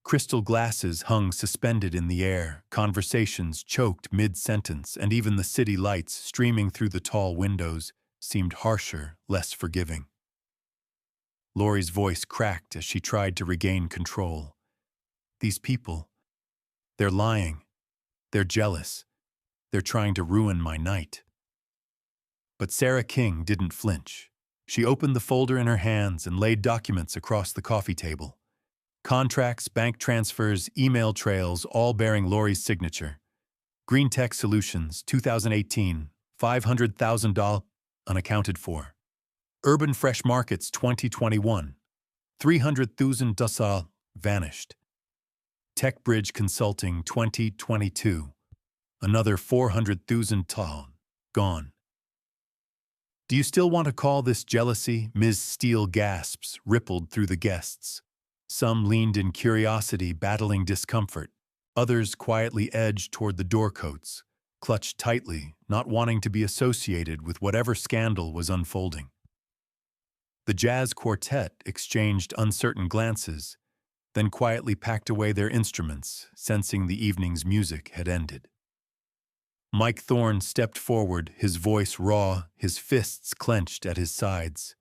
[SPEAKER 1] Crystal glasses hung suspended in the air, conversations choked mid-sentence, and even the city lights streaming through the tall windows seemed harsher, less forgiving. Lori's voice cracked as she tried to regain control. "These people, they're lying. They're jealous. They're trying to ruin my night." But Sarah King didn't flinch. She opened the folder in her hands and laid documents across the coffee table. Contracts, bank transfers, email trails, all bearing Lori's signature. Green Tech Solutions, 2018, $500,000, unaccounted for. Urban Fresh Markets, 2021, $300,000, vanished. Tech Bridge Consulting, 2022, another $400,000, gone. "Do you still want to call this jealousy?" Ms. Steele gasps rippled through the guests. Some leaned in curiosity, battling discomfort. Others quietly edged toward the doorcoats, clutched tightly, not wanting to be associated with whatever scandal was unfolding. The jazz quartet exchanged uncertain glances, then quietly packed away their instruments, sensing the evening's music had ended. Mike Thorne stepped forward, his voice raw, his fists clenched at his sides.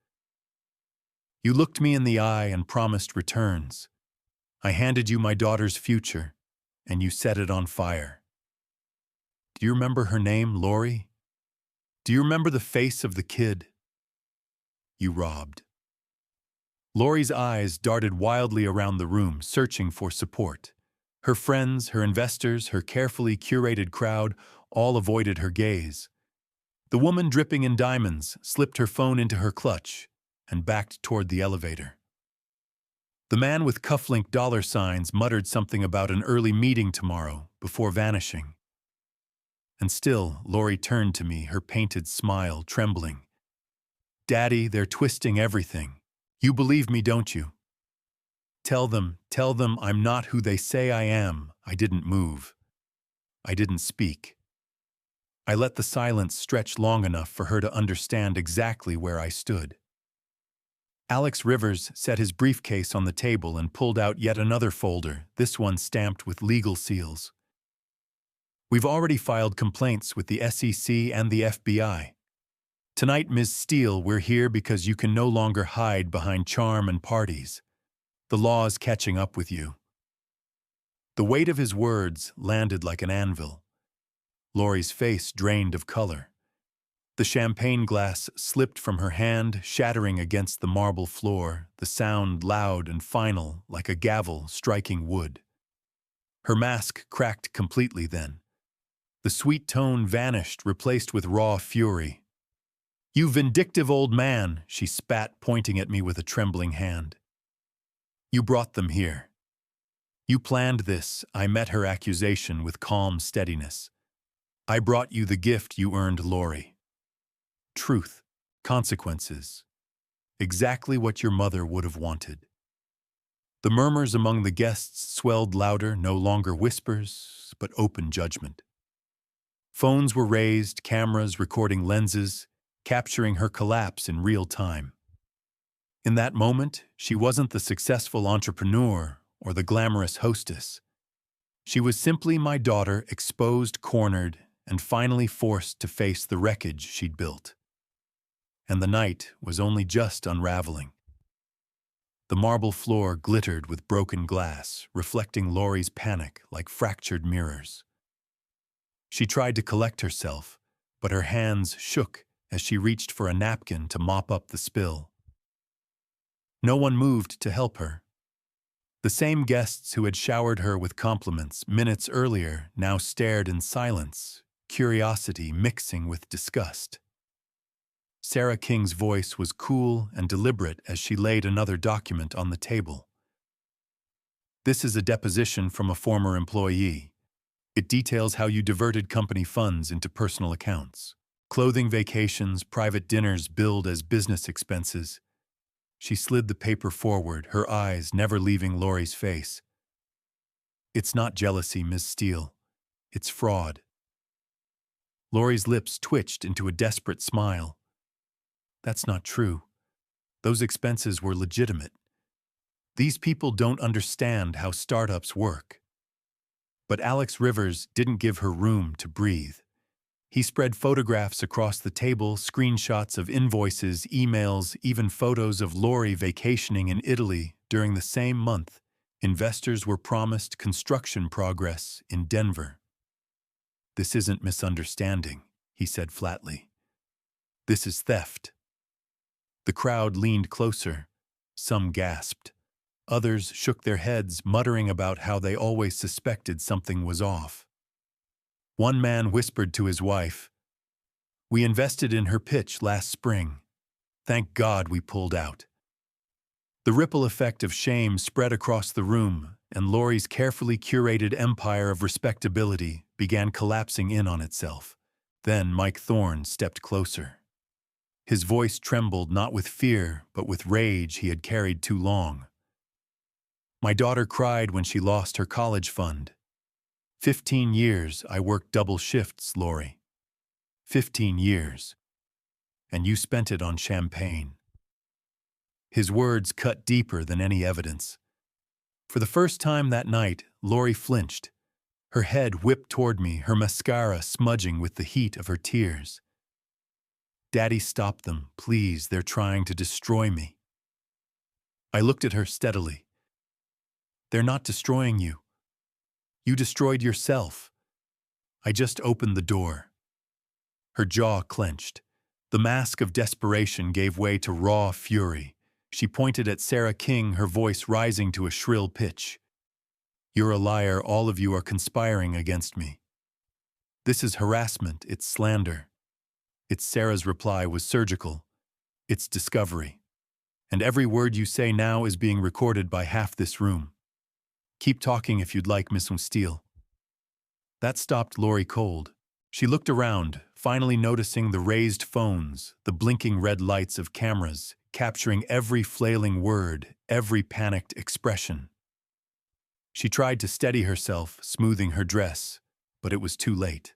[SPEAKER 1] "You looked me in the eye and promised returns. I handed you my daughter's future, and you set it on fire. Do you remember her name, Lori? Do you remember the face of the kid? You robbed." Lori's eyes darted wildly around the room, searching for support. Her friends, her investors, her carefully curated crowd all avoided her gaze. The woman dripping in diamonds slipped her phone into her clutch and backed toward the elevator. The man with cufflinked dollar signs muttered something about an early meeting tomorrow before vanishing. And still, Lori turned to me, her painted smile trembling. "Daddy, they're twisting everything. You believe me, don't you? Tell them I'm not who they say I am. I didn't move. I didn't speak." I let the silence stretch long enough for her to understand exactly where I stood. Alex Rivers set his briefcase on the table and pulled out yet another folder, this one stamped with legal seals. "We've already filed complaints with the SEC and the FBI. Tonight, Ms. Steele, we're here because you can no longer hide behind charm and parties. The law is catching up with you." The weight of his words landed like an anvil. Lori's face drained of color. The champagne glass slipped from her hand, shattering against the marble floor, the sound loud and final, like a gavel striking wood. Her mask cracked completely then. The sweet tone vanished, replaced with raw fury. "You vindictive old man," she spat, pointing at me with a trembling hand. "You brought them here. You planned this." I met her accusation with calm steadiness. "I brought you the gift you earned, Lori. Truth, consequences. Exactly what your mother would have wanted." The murmurs among the guests swelled louder, no longer whispers, but open judgment. Phones were raised, cameras recording lenses, capturing her collapse in real time. In that moment, she wasn't the successful entrepreneur or the glamorous hostess. She was simply my daughter, exposed, cornered, and finally forced to face the wreckage she'd built. And the night was only just unraveling. The marble floor glittered with broken glass, reflecting Lori's panic like fractured mirrors. She tried to collect herself, but her hands shook as she reached for a napkin to mop up the spill. No one moved to help her. The same guests who had showered her with compliments minutes earlier now stared in silence, curiosity mixing with disgust. Sarah King's voice was cool and deliberate as she laid another document on the table. This is a deposition from a former employee. It details how you diverted company funds into personal accounts. Clothing, vacations, private dinners billed as business expenses. She slid the paper forward, her eyes never leaving Lori's face. It's not jealousy, Ms. Steele. It's fraud. Lori's lips twitched into a desperate smile. That's not true. Those expenses were legitimate. These people don't understand how startups work. But Alex Rivers didn't give her room to breathe. He spread photographs across the table, screenshots of invoices, emails, even photos of Lori vacationing in Italy during the same month. Investors were promised construction progress in Denver. This isn't misunderstanding, he said flatly. This is theft. The crowd leaned closer. Some gasped. Others shook their heads, muttering about how they always suspected something was off. One man whispered to his wife, "We invested in her pitch last spring. Thank God we pulled out." The ripple effect of shame spread across the room, and Lori's carefully curated empire of respectability began collapsing in on itself. Then Mike Thorne stepped closer. His voice trembled not with fear, but with rage he had carried too long. My daughter cried when she lost her college fund. 15 years I worked double shifts, Lori. 15 years. And you spent it on champagne. His words cut deeper than any evidence. For the first time that night, Lori flinched. Her head whipped toward me, her mascara smudging with the heat of her tears. Daddy, stop them, please, they're trying to destroy me. I looked at her steadily. They're not destroying you. You destroyed yourself. I just opened the door. Her jaw clenched. The mask of desperation gave way to raw fury. She pointed at Sarah King, her voice rising to a shrill pitch. You're a liar, all of you are conspiring against me. This is harassment, it's slander. Sarah's reply was surgical. It's discovery. And every word you say now is being recorded by half this room. Keep talking if you'd like, Miss Steele. That stopped Lori cold. She looked around, finally noticing the raised phones, the blinking red lights of cameras, capturing every flailing word, every panicked expression. She tried to steady herself, smoothing her dress, but it was too late.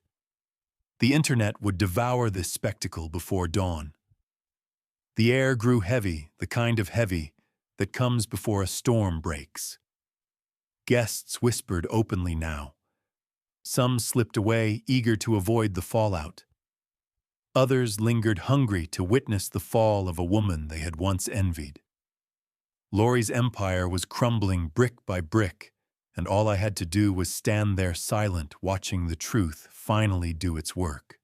[SPEAKER 1] The internet would devour this spectacle before dawn. The air grew heavy, the kind of heavy that comes before a storm breaks. Guests whispered openly now. Some slipped away, eager to avoid the fallout. Others lingered hungry to witness the fall of a woman they had once envied. Lori's empire was crumbling brick by brick, and all I had to do was stand there silent, watching the truth finally do its work.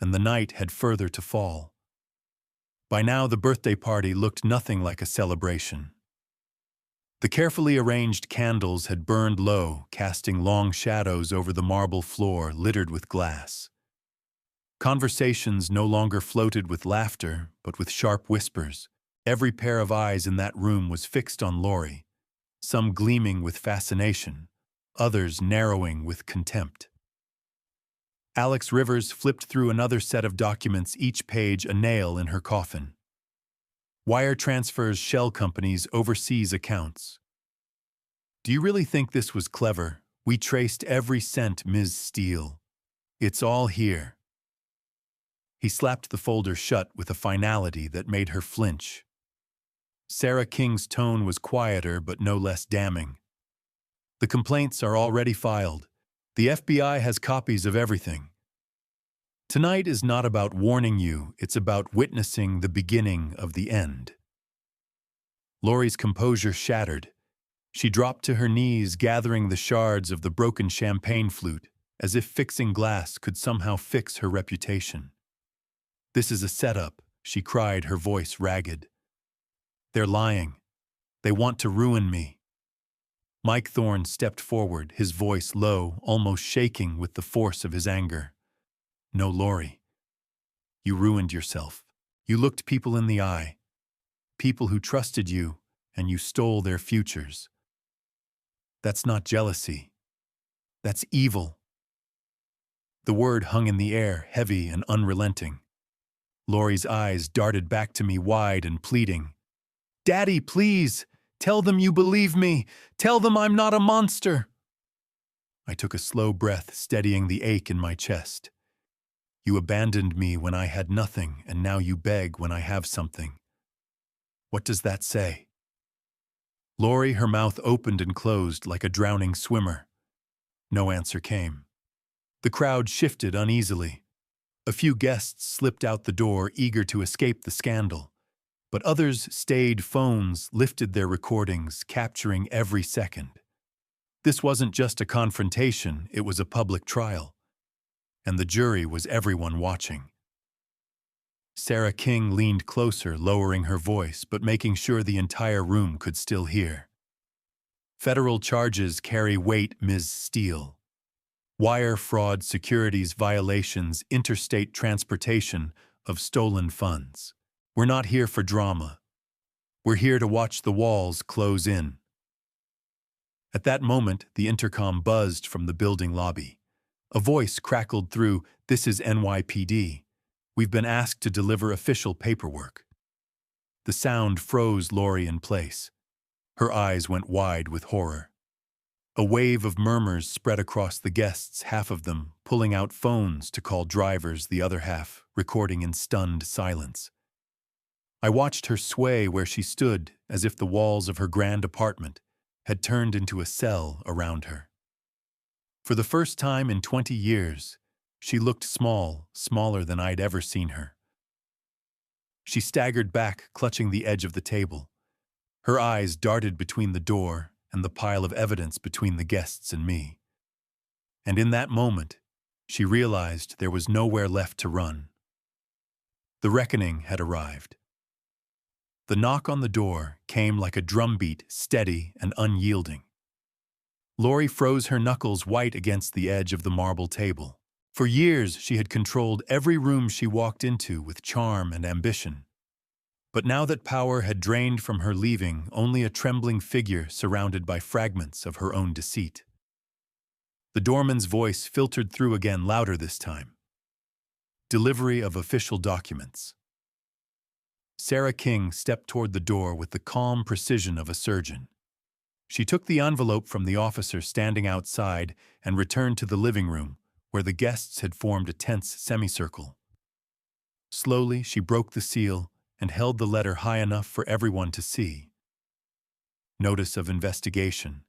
[SPEAKER 1] And the night had further to fall. By now, the birthday party looked nothing like a celebration. The carefully arranged candles had burned low, casting long shadows over the marble floor littered with glass. Conversations no longer floated with laughter, but with sharp whispers. Every pair of eyes in that room was fixed on Lori, some gleaming with fascination, others narrowing with contempt. Alex Rivers flipped through another set of documents, each page a nail in her coffin. Wire transfers, shell companies, overseas accounts. Do you really think this was clever? We traced every cent, Ms. Steele. It's all here. He slapped the folder shut with a finality that made her flinch. Sarah King's tone was quieter but no less damning. The complaints are already filed. The FBI has copies of everything. Tonight is not about warning you, it's about witnessing the beginning of the end. Lori's composure shattered. She dropped to her knees, gathering the shards of the broken champagne flute, as if fixing glass could somehow fix her reputation. "This is a setup," she cried, her voice ragged. "They're lying. They want to ruin me." Mike Thorne stepped forward, his voice low, almost shaking with the force of his anger. "No, Lori. You ruined yourself. You looked people in the eye. People who trusted you, and you stole their futures. That's not jealousy. That's evil." The word hung in the air, heavy and unrelenting. Lori's eyes darted back to me, wide and pleading. "Daddy, please! Tell them you believe me! Tell them I'm not a monster!" I took a slow breath, steadying the ache in my chest. "You abandoned me when I had nothing, and now you beg when I have something. What does that say?" Lori, her mouth opened and closed like a drowning swimmer. No answer came. The crowd shifted uneasily. A few guests slipped out the door, eager to escape the scandal. But others stayed, phones, lifted their recordings, capturing every second. This wasn't just a confrontation, it was a public trial. And the jury was everyone watching. Sarah King leaned closer, lowering her voice, but making sure the entire room could still hear. "Federal charges carry weight, Ms. Steele. Wire fraud, securities violations, interstate transportation of stolen funds. We're not here for drama. We're here to watch the walls close in." At that moment, the intercom buzzed from the building lobby. A voice crackled through, "This is NYPD. We've been asked to deliver official paperwork." The sound froze Lori in place. Her eyes went wide with horror. A wave of murmurs spread across the guests, half of them pulling out phones to call drivers, the other half recording in stunned silence. I watched her sway where she stood, as if the walls of her grand apartment had turned into a cell around her. For the first time in 20 years, she looked small, smaller than I'd ever seen her. She staggered back, clutching the edge of the table. Her eyes darted between the door and the pile of evidence between the guests and me. And in that moment, she realized there was nowhere left to run. The reckoning had arrived. The knock on the door came like a drumbeat, steady and unyielding. Lori froze, her knuckles white against the edge of the marble table. For years, she had controlled every room she walked into with charm and ambition. But now that power had drained from her, leaving only a trembling figure surrounded by fragments of her own deceit. The doorman's voice filtered through again, louder this time. "Delivery of official documents." Sarah King stepped toward the door with the calm precision of a surgeon. She took the envelope from the officer standing outside and returned to the living room, where the guests had formed a tense semicircle. Slowly, she broke the seal and held the letter high enough for everyone to see. Notice of investigation.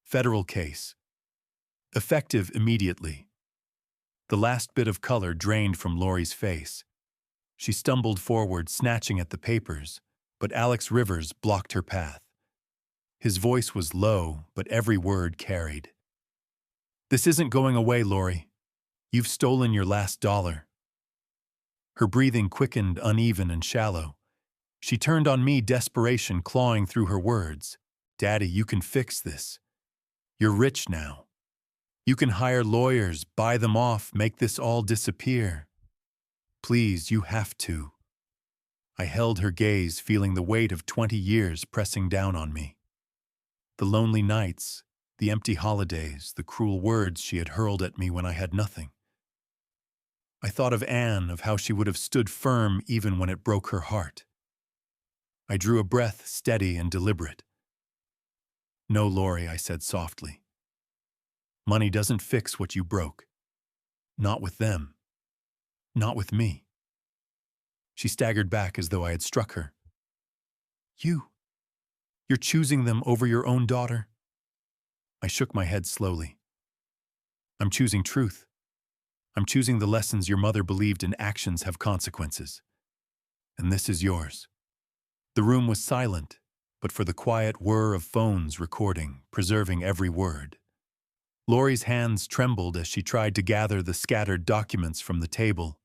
[SPEAKER 1] Federal case. Effective immediately. The last bit of color drained from Lori's face. She stumbled forward, snatching at the papers, but Alex Rivers blocked her path. His voice was low, but every word carried. "This isn't going away, Lori. You've stolen your last dollar." Her breathing quickened, uneven and shallow. She turned on me, desperation clawing through her words. "Daddy, you can fix this. You're rich now. You can hire lawyers, buy them off, make this all disappear. Please, you have to." I held her gaze, feeling the weight of 20 years pressing down on me. The lonely nights, the empty holidays, the cruel words she had hurled at me when I had nothing. I thought of Anne, of how she would have stood firm even when it broke her heart. I drew a breath, steady and deliberate. "No, Lori," I said softly. "Money doesn't fix what you broke. Not with them. Not with me." She staggered back as though I had struck her. You're choosing them over your own daughter?" I shook my head slowly. "I'm choosing truth. I'm choosing the lessons your mother believed in. Actions have consequences. And this is yours." The room was silent, but for the quiet whir of phones recording, preserving every word. Lori's hands trembled as she tried to gather the scattered documents from the table,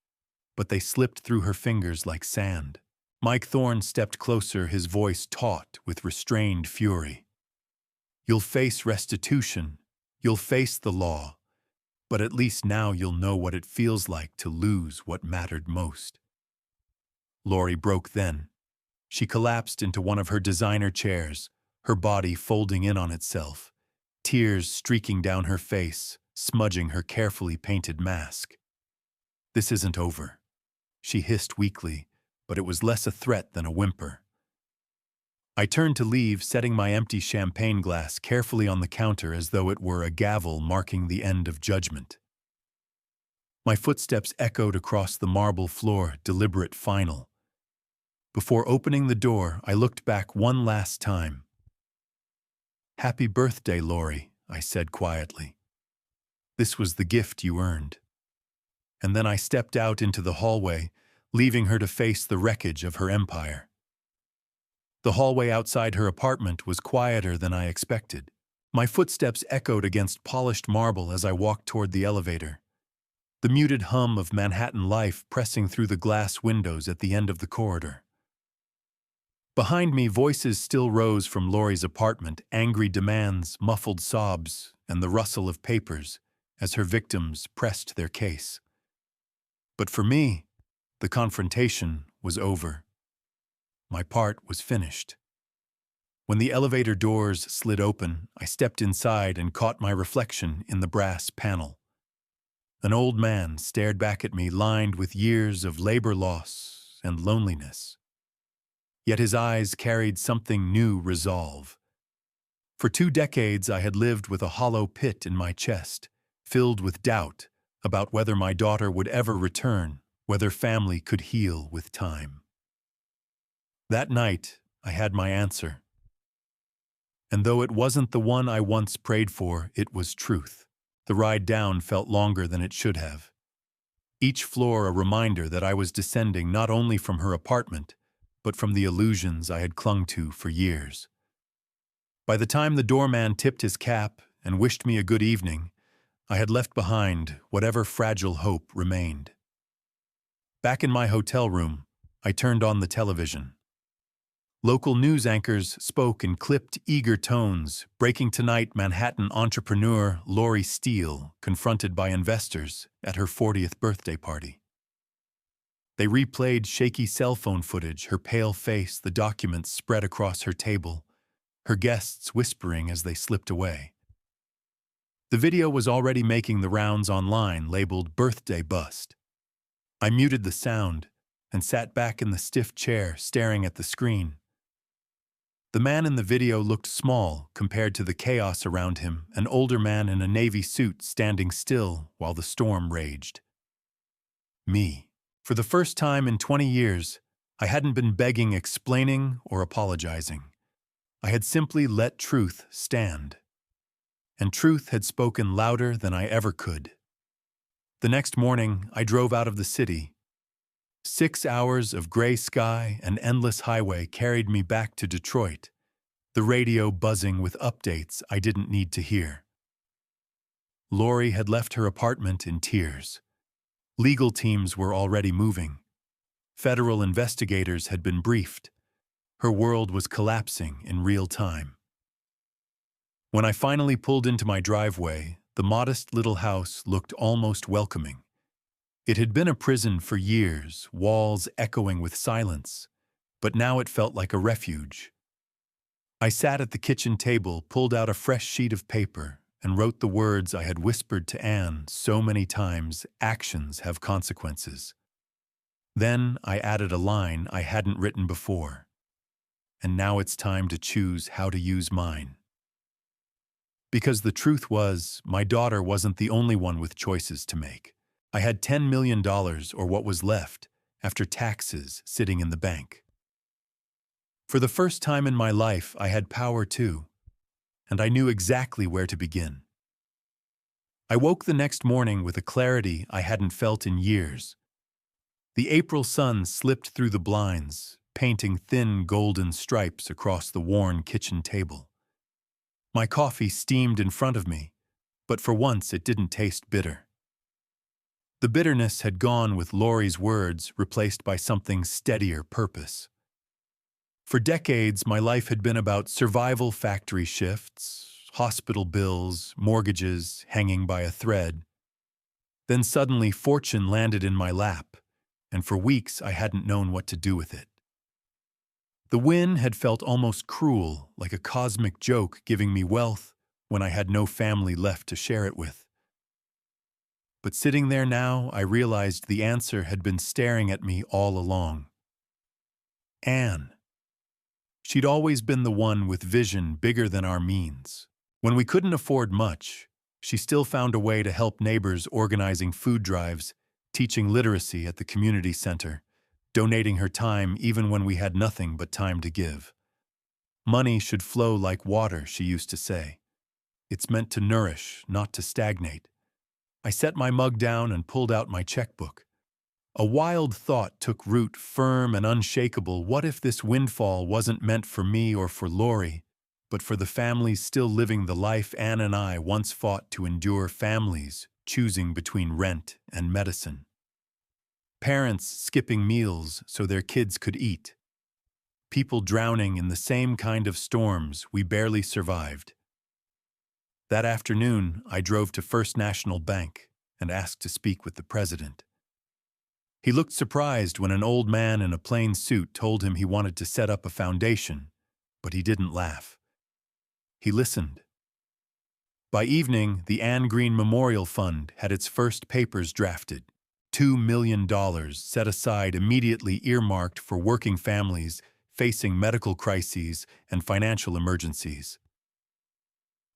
[SPEAKER 1] but they slipped through her fingers like sand. Mike Thorne stepped closer, his voice taut with restrained fury. "You'll face restitution. You'll face the law. But at least now you'll know what it feels like to lose what mattered most." Lori broke then. She collapsed into one of her designer chairs, her body folding in on itself, tears streaking down her face, smudging her carefully painted mask. "This isn't over," she hissed weakly, but it was less a threat than a whimper. I turned to leave, setting my empty champagne glass carefully on the counter as though it were a gavel marking the end of judgment. My footsteps echoed across the marble floor, deliberate, final. Before opening the door, I looked back one last time. "Happy birthday, Lori," I said quietly. "This was the gift you earned." And then I stepped out into the hallway, leaving her to face the wreckage of her empire. The hallway outside her apartment was quieter than I expected. My footsteps echoed against polished marble as I walked toward the elevator, the muted hum of Manhattan life pressing through the glass windows at the end of the corridor. Behind me, voices still rose from Lori's apartment, angry demands, muffled sobs, and the rustle of papers as her victims pressed their case. But for me, the confrontation was over. My part was finished. When the elevator doors slid open, I stepped inside and caught my reflection in the brass panel. An old man stared back at me, lined with years of labor loss and loneliness. Yet his eyes carried something new: resolve. For 2 decades I had lived with a hollow pit in my chest, filled with doubt about whether my daughter would ever return, whether family could heal with time. That night, I had my answer. And though it wasn't the one I once prayed for, it was truth. The ride down felt longer than it should have. Each floor a reminder that I was descending not only from her apartment, but from the illusions I had clung to for years. By the time the doorman tipped his cap and wished me a good evening, I had left behind whatever fragile hope remained. Back in my hotel room, I turned on the television. Local news anchors spoke in clipped, eager tones, breaking tonight: Manhattan entrepreneur Lori Steele confronted by investors at her 40th birthday party. They replayed shaky cell phone footage, her pale face, the documents spread across her table, her guests whispering as they slipped away. The video was already making the rounds online, labeled "Birthday Bust." I muted the sound and sat back in the stiff chair, staring at the screen. The man in the video looked small compared to the chaos around him, an older man in a navy suit standing still while the storm raged. Me. For the first time in 20 years, I hadn't been begging, explaining, or apologizing. I had simply let truth stand. And truth had spoken louder than I ever could. The next morning, I drove out of the city. 6 hours of gray sky and endless highway carried me back to Detroit, the radio buzzing with updates I didn't need to hear. Lori had left her apartment in tears. Legal teams were already moving. Federal investigators had been briefed. Her world was collapsing in real time. When I finally pulled into my driveway, the modest little house looked almost welcoming. It had been a prison for years, walls echoing with silence, but now it felt like a refuge. I sat at the kitchen table, pulled out a fresh sheet of paper, and wrote the words I had whispered to Anne so many times: actions have consequences. Then I added a line I hadn't written before. And now it's time to choose how to use mine. Because the truth was, my daughter wasn't the only one with choices to make. I had $10 million, or what was left, after taxes, sitting in the bank. For the first time in my life, I had power too, and I knew exactly where to begin. I woke the next morning with a clarity I hadn't felt in years. The April sun slipped through the blinds, painting thin golden stripes across the worn kitchen table. My coffee steamed in front of me, but for once it didn't taste bitter. The bitterness had gone with Lori's words, replaced by something steadier purpose. For decades, my life had been about survival, factory shifts, hospital bills, mortgages hanging by a thread. Then suddenly fortune landed in my lap, and for weeks I hadn't known what to do with it. The win had felt almost cruel, like a cosmic joke giving me wealth when I had no family left to share it with. But sitting there now, I realized the answer had been staring at me all along. Anne. She'd always been the one with vision bigger than our means. When we couldn't afford much, she still found a way to help neighbors organizing food drives, teaching literacy at the community center, donating her time even when we had nothing but time to give. Money should flow like water, she used to say. It's meant to nourish, not to stagnate. I set my mug down and pulled out my checkbook. A wild thought took root, firm and unshakable. What if this windfall wasn't meant for me or for Lori, but for the families still living the life Anne and I once fought to endure, families choosing between rent and medicine. Parents skipping meals so their kids could eat. People drowning in the same kind of storms we barely survived. That afternoon, I drove to First National Bank and asked to speak with the president. He looked surprised when an old man in a plain suit told him he wanted to set up a foundation, but he didn't laugh. He listened. By evening, the Anne Green Memorial Fund had its first papers drafted, $2 million set aside immediately earmarked for working families facing medical crises and financial emergencies.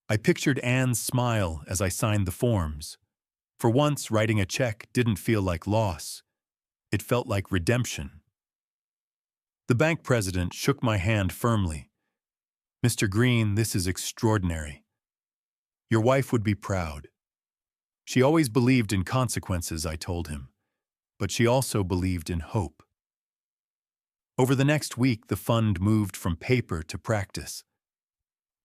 [SPEAKER 1] I pictured Anne's smile as I signed the forms. For once, writing a check didn't feel like loss. It felt like redemption. The bank president shook my hand firmly. "Mr. Green, this is extraordinary. Your wife would be proud. She always believed in consequences," I told him, but she also believed in hope. Over the next week, the fund moved from paper to practice.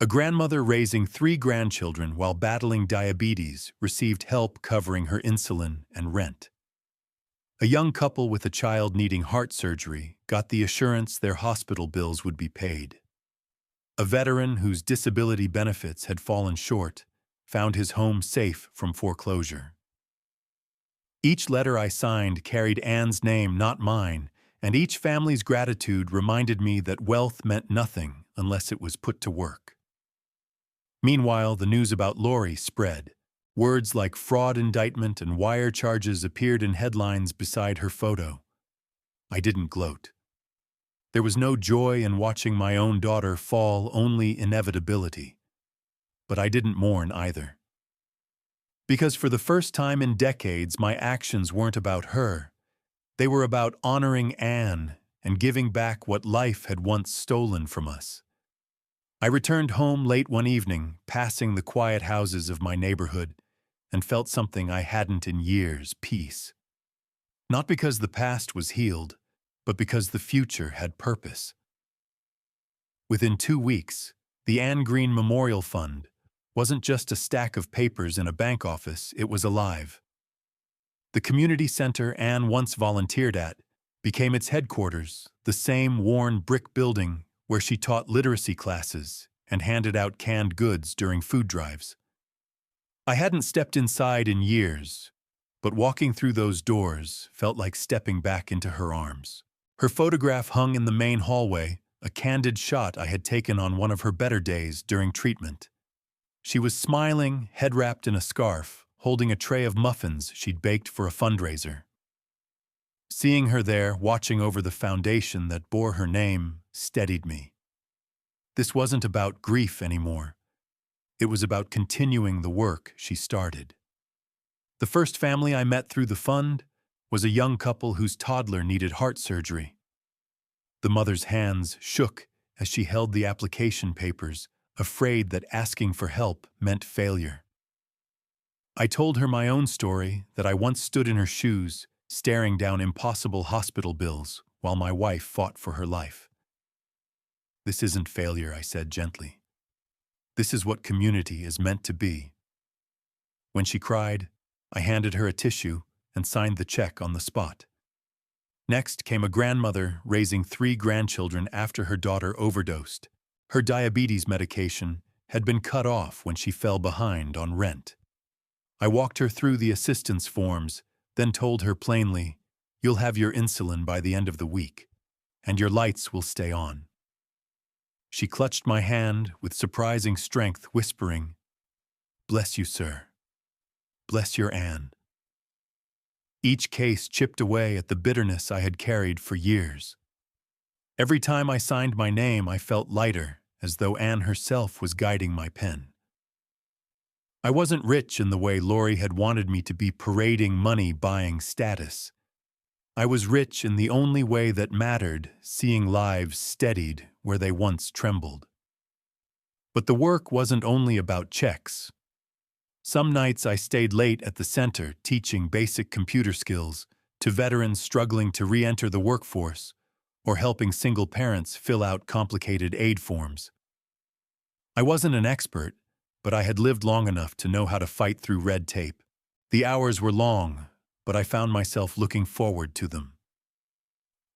[SPEAKER 1] A grandmother raising 3 grandchildren while battling diabetes received help covering her insulin and rent. A young couple with a child needing heart surgery got the assurance their hospital bills would be paid. A veteran whose disability benefits had fallen short found his home safe from foreclosure. Each letter I signed carried Anne's name, not mine, and each family's gratitude reminded me that wealth meant nothing unless it was put to work. Meanwhile, the news about Lori spread. Words like fraud indictment and wire charges appeared in headlines beside her photo. I didn't gloat. There was no joy in watching my own daughter fall, only inevitability. But I didn't mourn either. Because for the first time in decades, my actions weren't about her. They were about honoring Anne and giving back what life had once stolen from us. I returned home late one evening, passing the quiet houses of my neighborhood, and felt something I hadn't in years: peace. Not because the past was healed, but because the future had purpose. Within 2 weeks, the Anne Green Memorial Fund wasn't just a stack of papers in a bank office, it was alive. The community center Anne once volunteered at became its headquarters, the same worn brick building where she taught literacy classes and handed out canned goods during food drives. I hadn't stepped inside in years, but walking through those doors felt like stepping back into her arms. Her photograph hung in the main hallway, a candid shot I had taken on one of her better days during treatment. She was smiling, head wrapped in a scarf, holding a tray of muffins she'd baked for a fundraiser. Seeing her there, watching over the foundation that bore her name, steadied me. This wasn't about grief anymore. It was about continuing the work she started. The first family I met through the fund was a young couple whose toddler needed heart surgery. The mother's hands shook as she held the application papers, afraid that asking for help meant failure. I told her my own story, that I once stood in her shoes, staring down impossible hospital bills while my wife fought for her life. "This isn't failure," I said gently. "This is what community is meant to be." When she cried, I handed her a tissue and signed the check on the spot. Next came a grandmother raising 3 grandchildren after her daughter overdosed. Her diabetes medication had been cut off when she fell behind on rent. I walked her through the assistance forms, then told her plainly, "You'll have your insulin by the end of the week, and your lights will stay on." She clutched my hand with surprising strength, whispering, "Bless you, sir. Bless your Anne." Each case chipped away at the bitterness I had carried for years. Every time I signed my name, I felt lighter, as though Anne herself was guiding my pen. I wasn't rich in the way Lori had wanted me to be, parading money, buying status. I was rich in the only way that mattered, seeing lives steadied where they once trembled. But the work wasn't only about checks. Some nights I stayed late at the center teaching basic computer skills to veterans struggling to re-enter the workforce or helping single parents fill out complicated aid forms. I wasn't an expert, but I had lived long enough to know how to fight through red tape. The hours were long, but I found myself looking forward to them.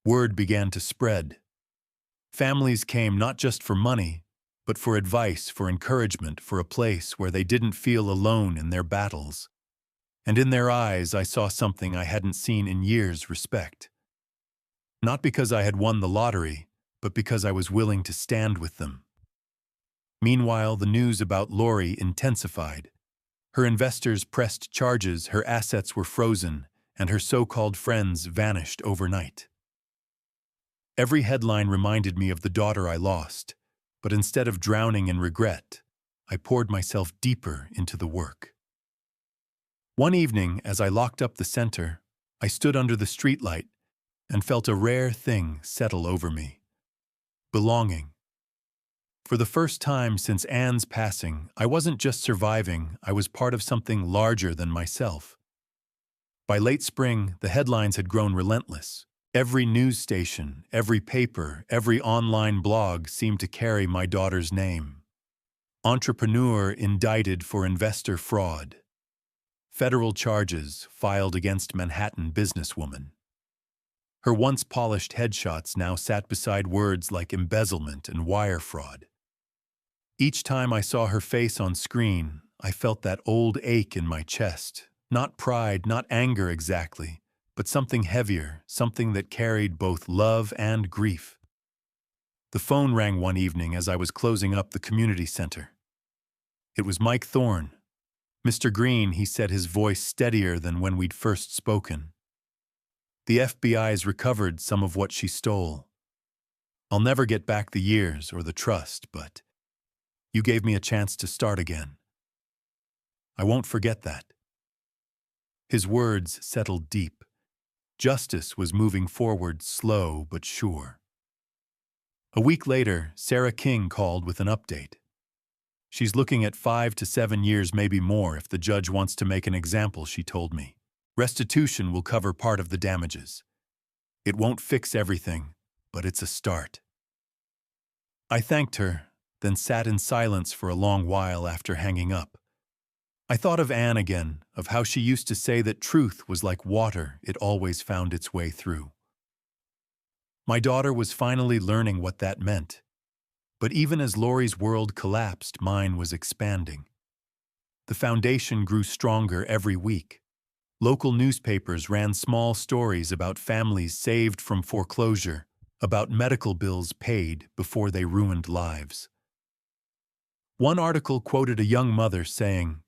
[SPEAKER 1] Word began to spread. Families came not just for money, but for advice, for encouragement, for a place where they didn't feel alone in their battles. And in their eyes, I saw something I hadn't seen in years: respect. Not because I had won the lottery, but because I was willing to stand with them. Meanwhile, the news about Lori intensified. Her investors pressed charges, her assets were frozen, and her so-called friends vanished overnight. Every headline reminded me of the daughter I lost, but instead of drowning in regret, I poured myself deeper into the work. One evening, as I locked up the center, I stood under the streetlight and felt a rare thing settle over me: belonging. For the first time since Anne's passing, I wasn't just surviving, I was part of something larger than myself. By late spring, the headlines had grown relentless. Every news station, every paper, every online blog seemed to carry my daughter's name. Entrepreneur indicted for investor fraud. Federal charges filed against Manhattan businesswoman. Her once polished headshots now sat beside words like embezzlement and wire fraud. Each time I saw her face on screen, I felt that old ache in my chest. Not pride, not anger exactly, but something heavier, something that carried both love and grief. The phone rang one evening as I was closing up the community center. It was Mike Thorne. "Mr. Green," he said, his voice steadier than when we'd first spoken. "The FBI's recovered some of what she stole. I'll never get back the years or the trust, but you gave me a chance to start again. I won't forget that." His words settled deep. Justice was moving forward, slow but sure. A week later, Sarah King called with an update. "She's looking at 5 to 7 years, maybe more, if the judge wants to make an example," she told me. "Restitution will cover part of the damages. It won't fix everything, but it's a start." I thanked her, then sat in silence for a long while after hanging up. I thought of Anne again, of how she used to say that truth was like water, it always found its way through. My daughter was finally learning what that meant. But even as Lori's world collapsed, mine was expanding. The foundation grew stronger every week. Local newspapers ran small stories about families saved from foreclosure, about medical bills paid before they ruined lives. One article quoted a young mother saying,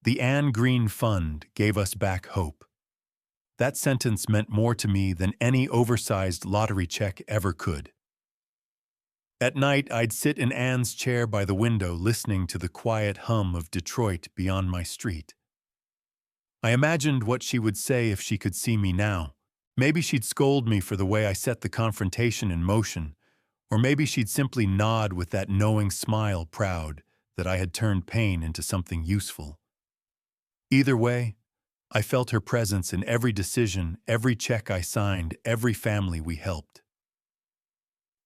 [SPEAKER 1] "The Anne Green Fund gave us back hope." That sentence meant more to me than any oversized lottery check ever could. At night, I'd sit in Anne's chair by the window, listening to the quiet hum of Detroit beyond my street. I imagined what she would say if she could see me now. Maybe she'd scold me for the way I set the confrontation in motion, or maybe she'd simply nod with that knowing smile, proud that I had turned pain into something useful. Either way, I felt her presence in every decision, every check I signed, every family we helped.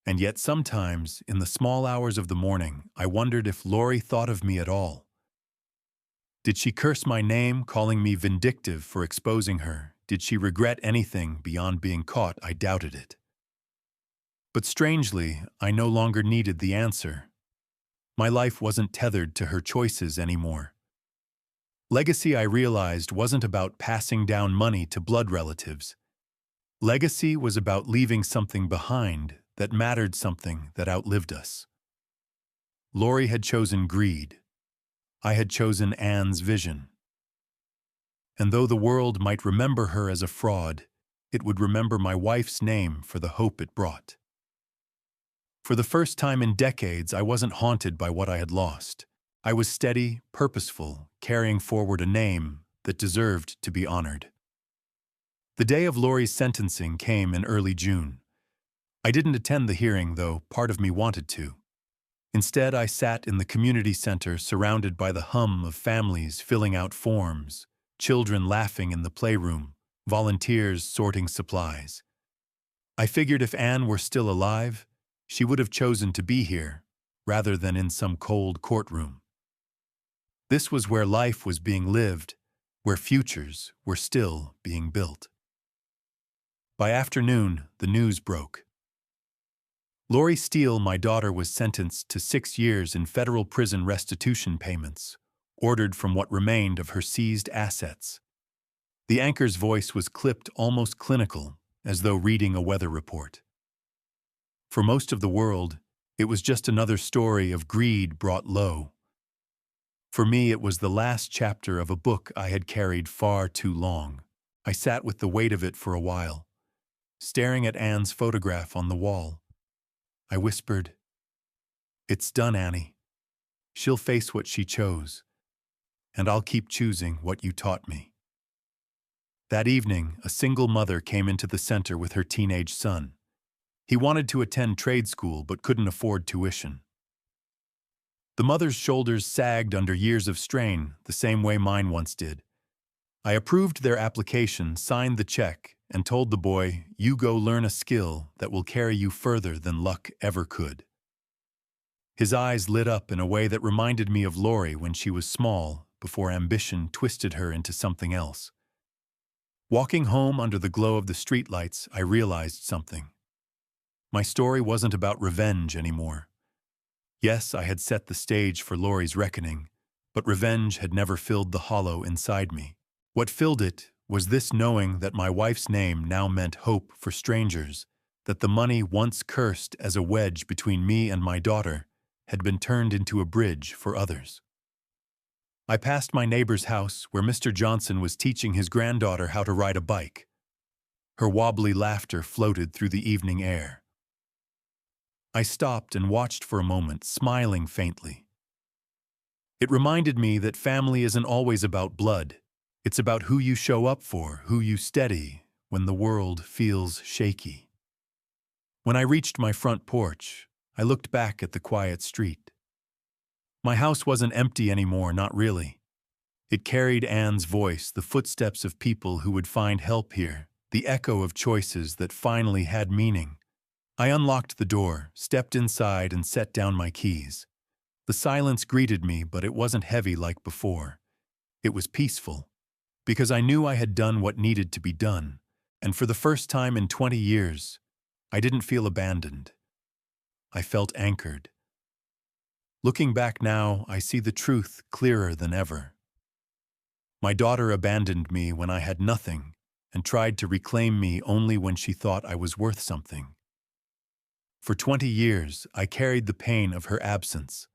[SPEAKER 1] And yet sometimes, in the small hours of the morning, I wondered if Lori thought of me at all. Did she curse my name, calling me vindictive for exposing her? Did she regret anything beyond being caught? I doubted it. But strangely, I no longer needed the answer. My life wasn't tethered to her choices anymore. Legacy, I realized, wasn't about passing down money to blood relatives. Legacy was about leaving something behind that mattered, something that outlived us. Lori had chosen greed. I had chosen Anne's vision. And though the world might remember her as a fraud, it would remember my wife's name for the hope it brought. For the first time in decades, I wasn't haunted by what I had lost. I was steady, purposeful, carrying forward a name that deserved to be honored. The day of Lori's sentencing came in early June. I didn't attend the hearing, though part of me wanted to. Instead, I sat in the community center surrounded by the hum of families filling out forms, children laughing in the playroom, volunteers sorting supplies. I figured if Anne were still alive, she would have chosen to be here, rather than in some cold courtroom. This was where life was being lived, where futures were still being built. By afternoon, the news broke. Lori Steele, my daughter, was sentenced to 6 years in federal prison restitution payments, ordered from what remained of her seized assets. The anchor's voice was clipped almost clinical, as though reading a weather report. For most of the world, it was just another story of greed brought low. For me, it was the last chapter of a book I had carried far too long. I sat with the weight of it for a while, staring at Anne's photograph on the wall. I whispered, "It's done, Annie. She'll face what she chose, and I'll keep choosing what you taught me." That evening, a single mother came into the center with her teenage son. He wanted to attend trade school but couldn't afford tuition. The mother's shoulders sagged under years of strain, the same way mine once did. I approved their application, signed the check, and told the boy, "You go learn a skill that will carry you further than luck ever could." His eyes lit up in a way that reminded me of Lori when she was small, before ambition twisted her into something else. Walking home under the glow of the streetlights, I realized something. My story wasn't about revenge anymore. Yes, I had set the stage for Lori's reckoning, but revenge had never filled the hollow inside me. What filled it was this knowing that my wife's name now meant hope for strangers, that the money once cursed as a wedge between me and my daughter had been turned into a bridge for others. I passed my neighbor's house where Mr. Johnson was teaching his granddaughter how to ride a bike. Her wobbly laughter floated through the evening air. I stopped and watched for a moment, smiling faintly. It reminded me that family isn't always about blood. It's about who you show up for, who you steady when the world feels shaky. When I reached my front porch, I looked back at the quiet street. My house wasn't empty anymore, not really. It carried Anne's voice, the footsteps of people who would find help here, the echo of choices that finally had meaning. I unlocked the door, stepped inside, and set down my keys. The silence greeted me, but it wasn't heavy like before. It was peaceful, because I knew I had done what needed to be done, and for the first time in 20 years, I didn't feel abandoned. I felt anchored. Looking back now, I see the truth clearer than ever. My daughter abandoned me when I had nothing and tried to reclaim me only when she thought I was worth something. For 20 years, I carried the pain of her absence,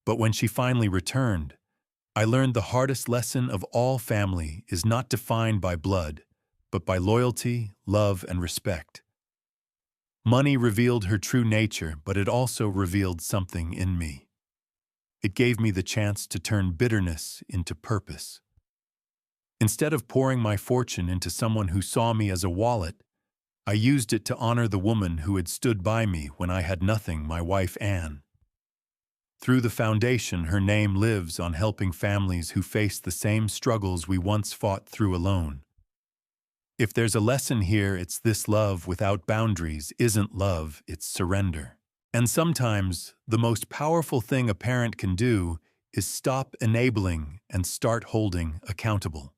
[SPEAKER 1] but when she finally returned, I learned the hardest lesson of all: family is not defined by blood, but by loyalty, love, and respect. Money revealed her true nature, but it also revealed something in me. It gave me the chance to turn bitterness into purpose. Instead of pouring my fortune into someone who saw me as a wallet, I used it to honor the woman who had stood by me when I had nothing, my wife Anne. Through the foundation, her name lives on helping families who face the same struggles we once fought through alone. If there's a lesson here, it's this: love without boundaries isn't love, it's surrender. And sometimes, the most powerful thing a parent can do is stop enabling and start holding accountable.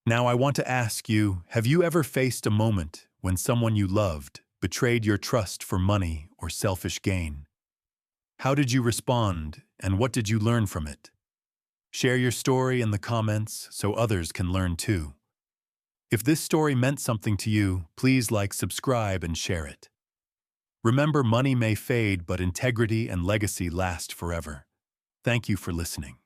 [SPEAKER 1] Now I want to ask you, have you ever faced a moment when someone you loved betrayed your trust for money or selfish gain? How did you respond, and what did you learn from it? Share your story in the comments so others can learn too. If this story meant something to you, please like, subscribe, and share it. Remember, money may fade, but integrity and legacy last forever. Thank you for listening.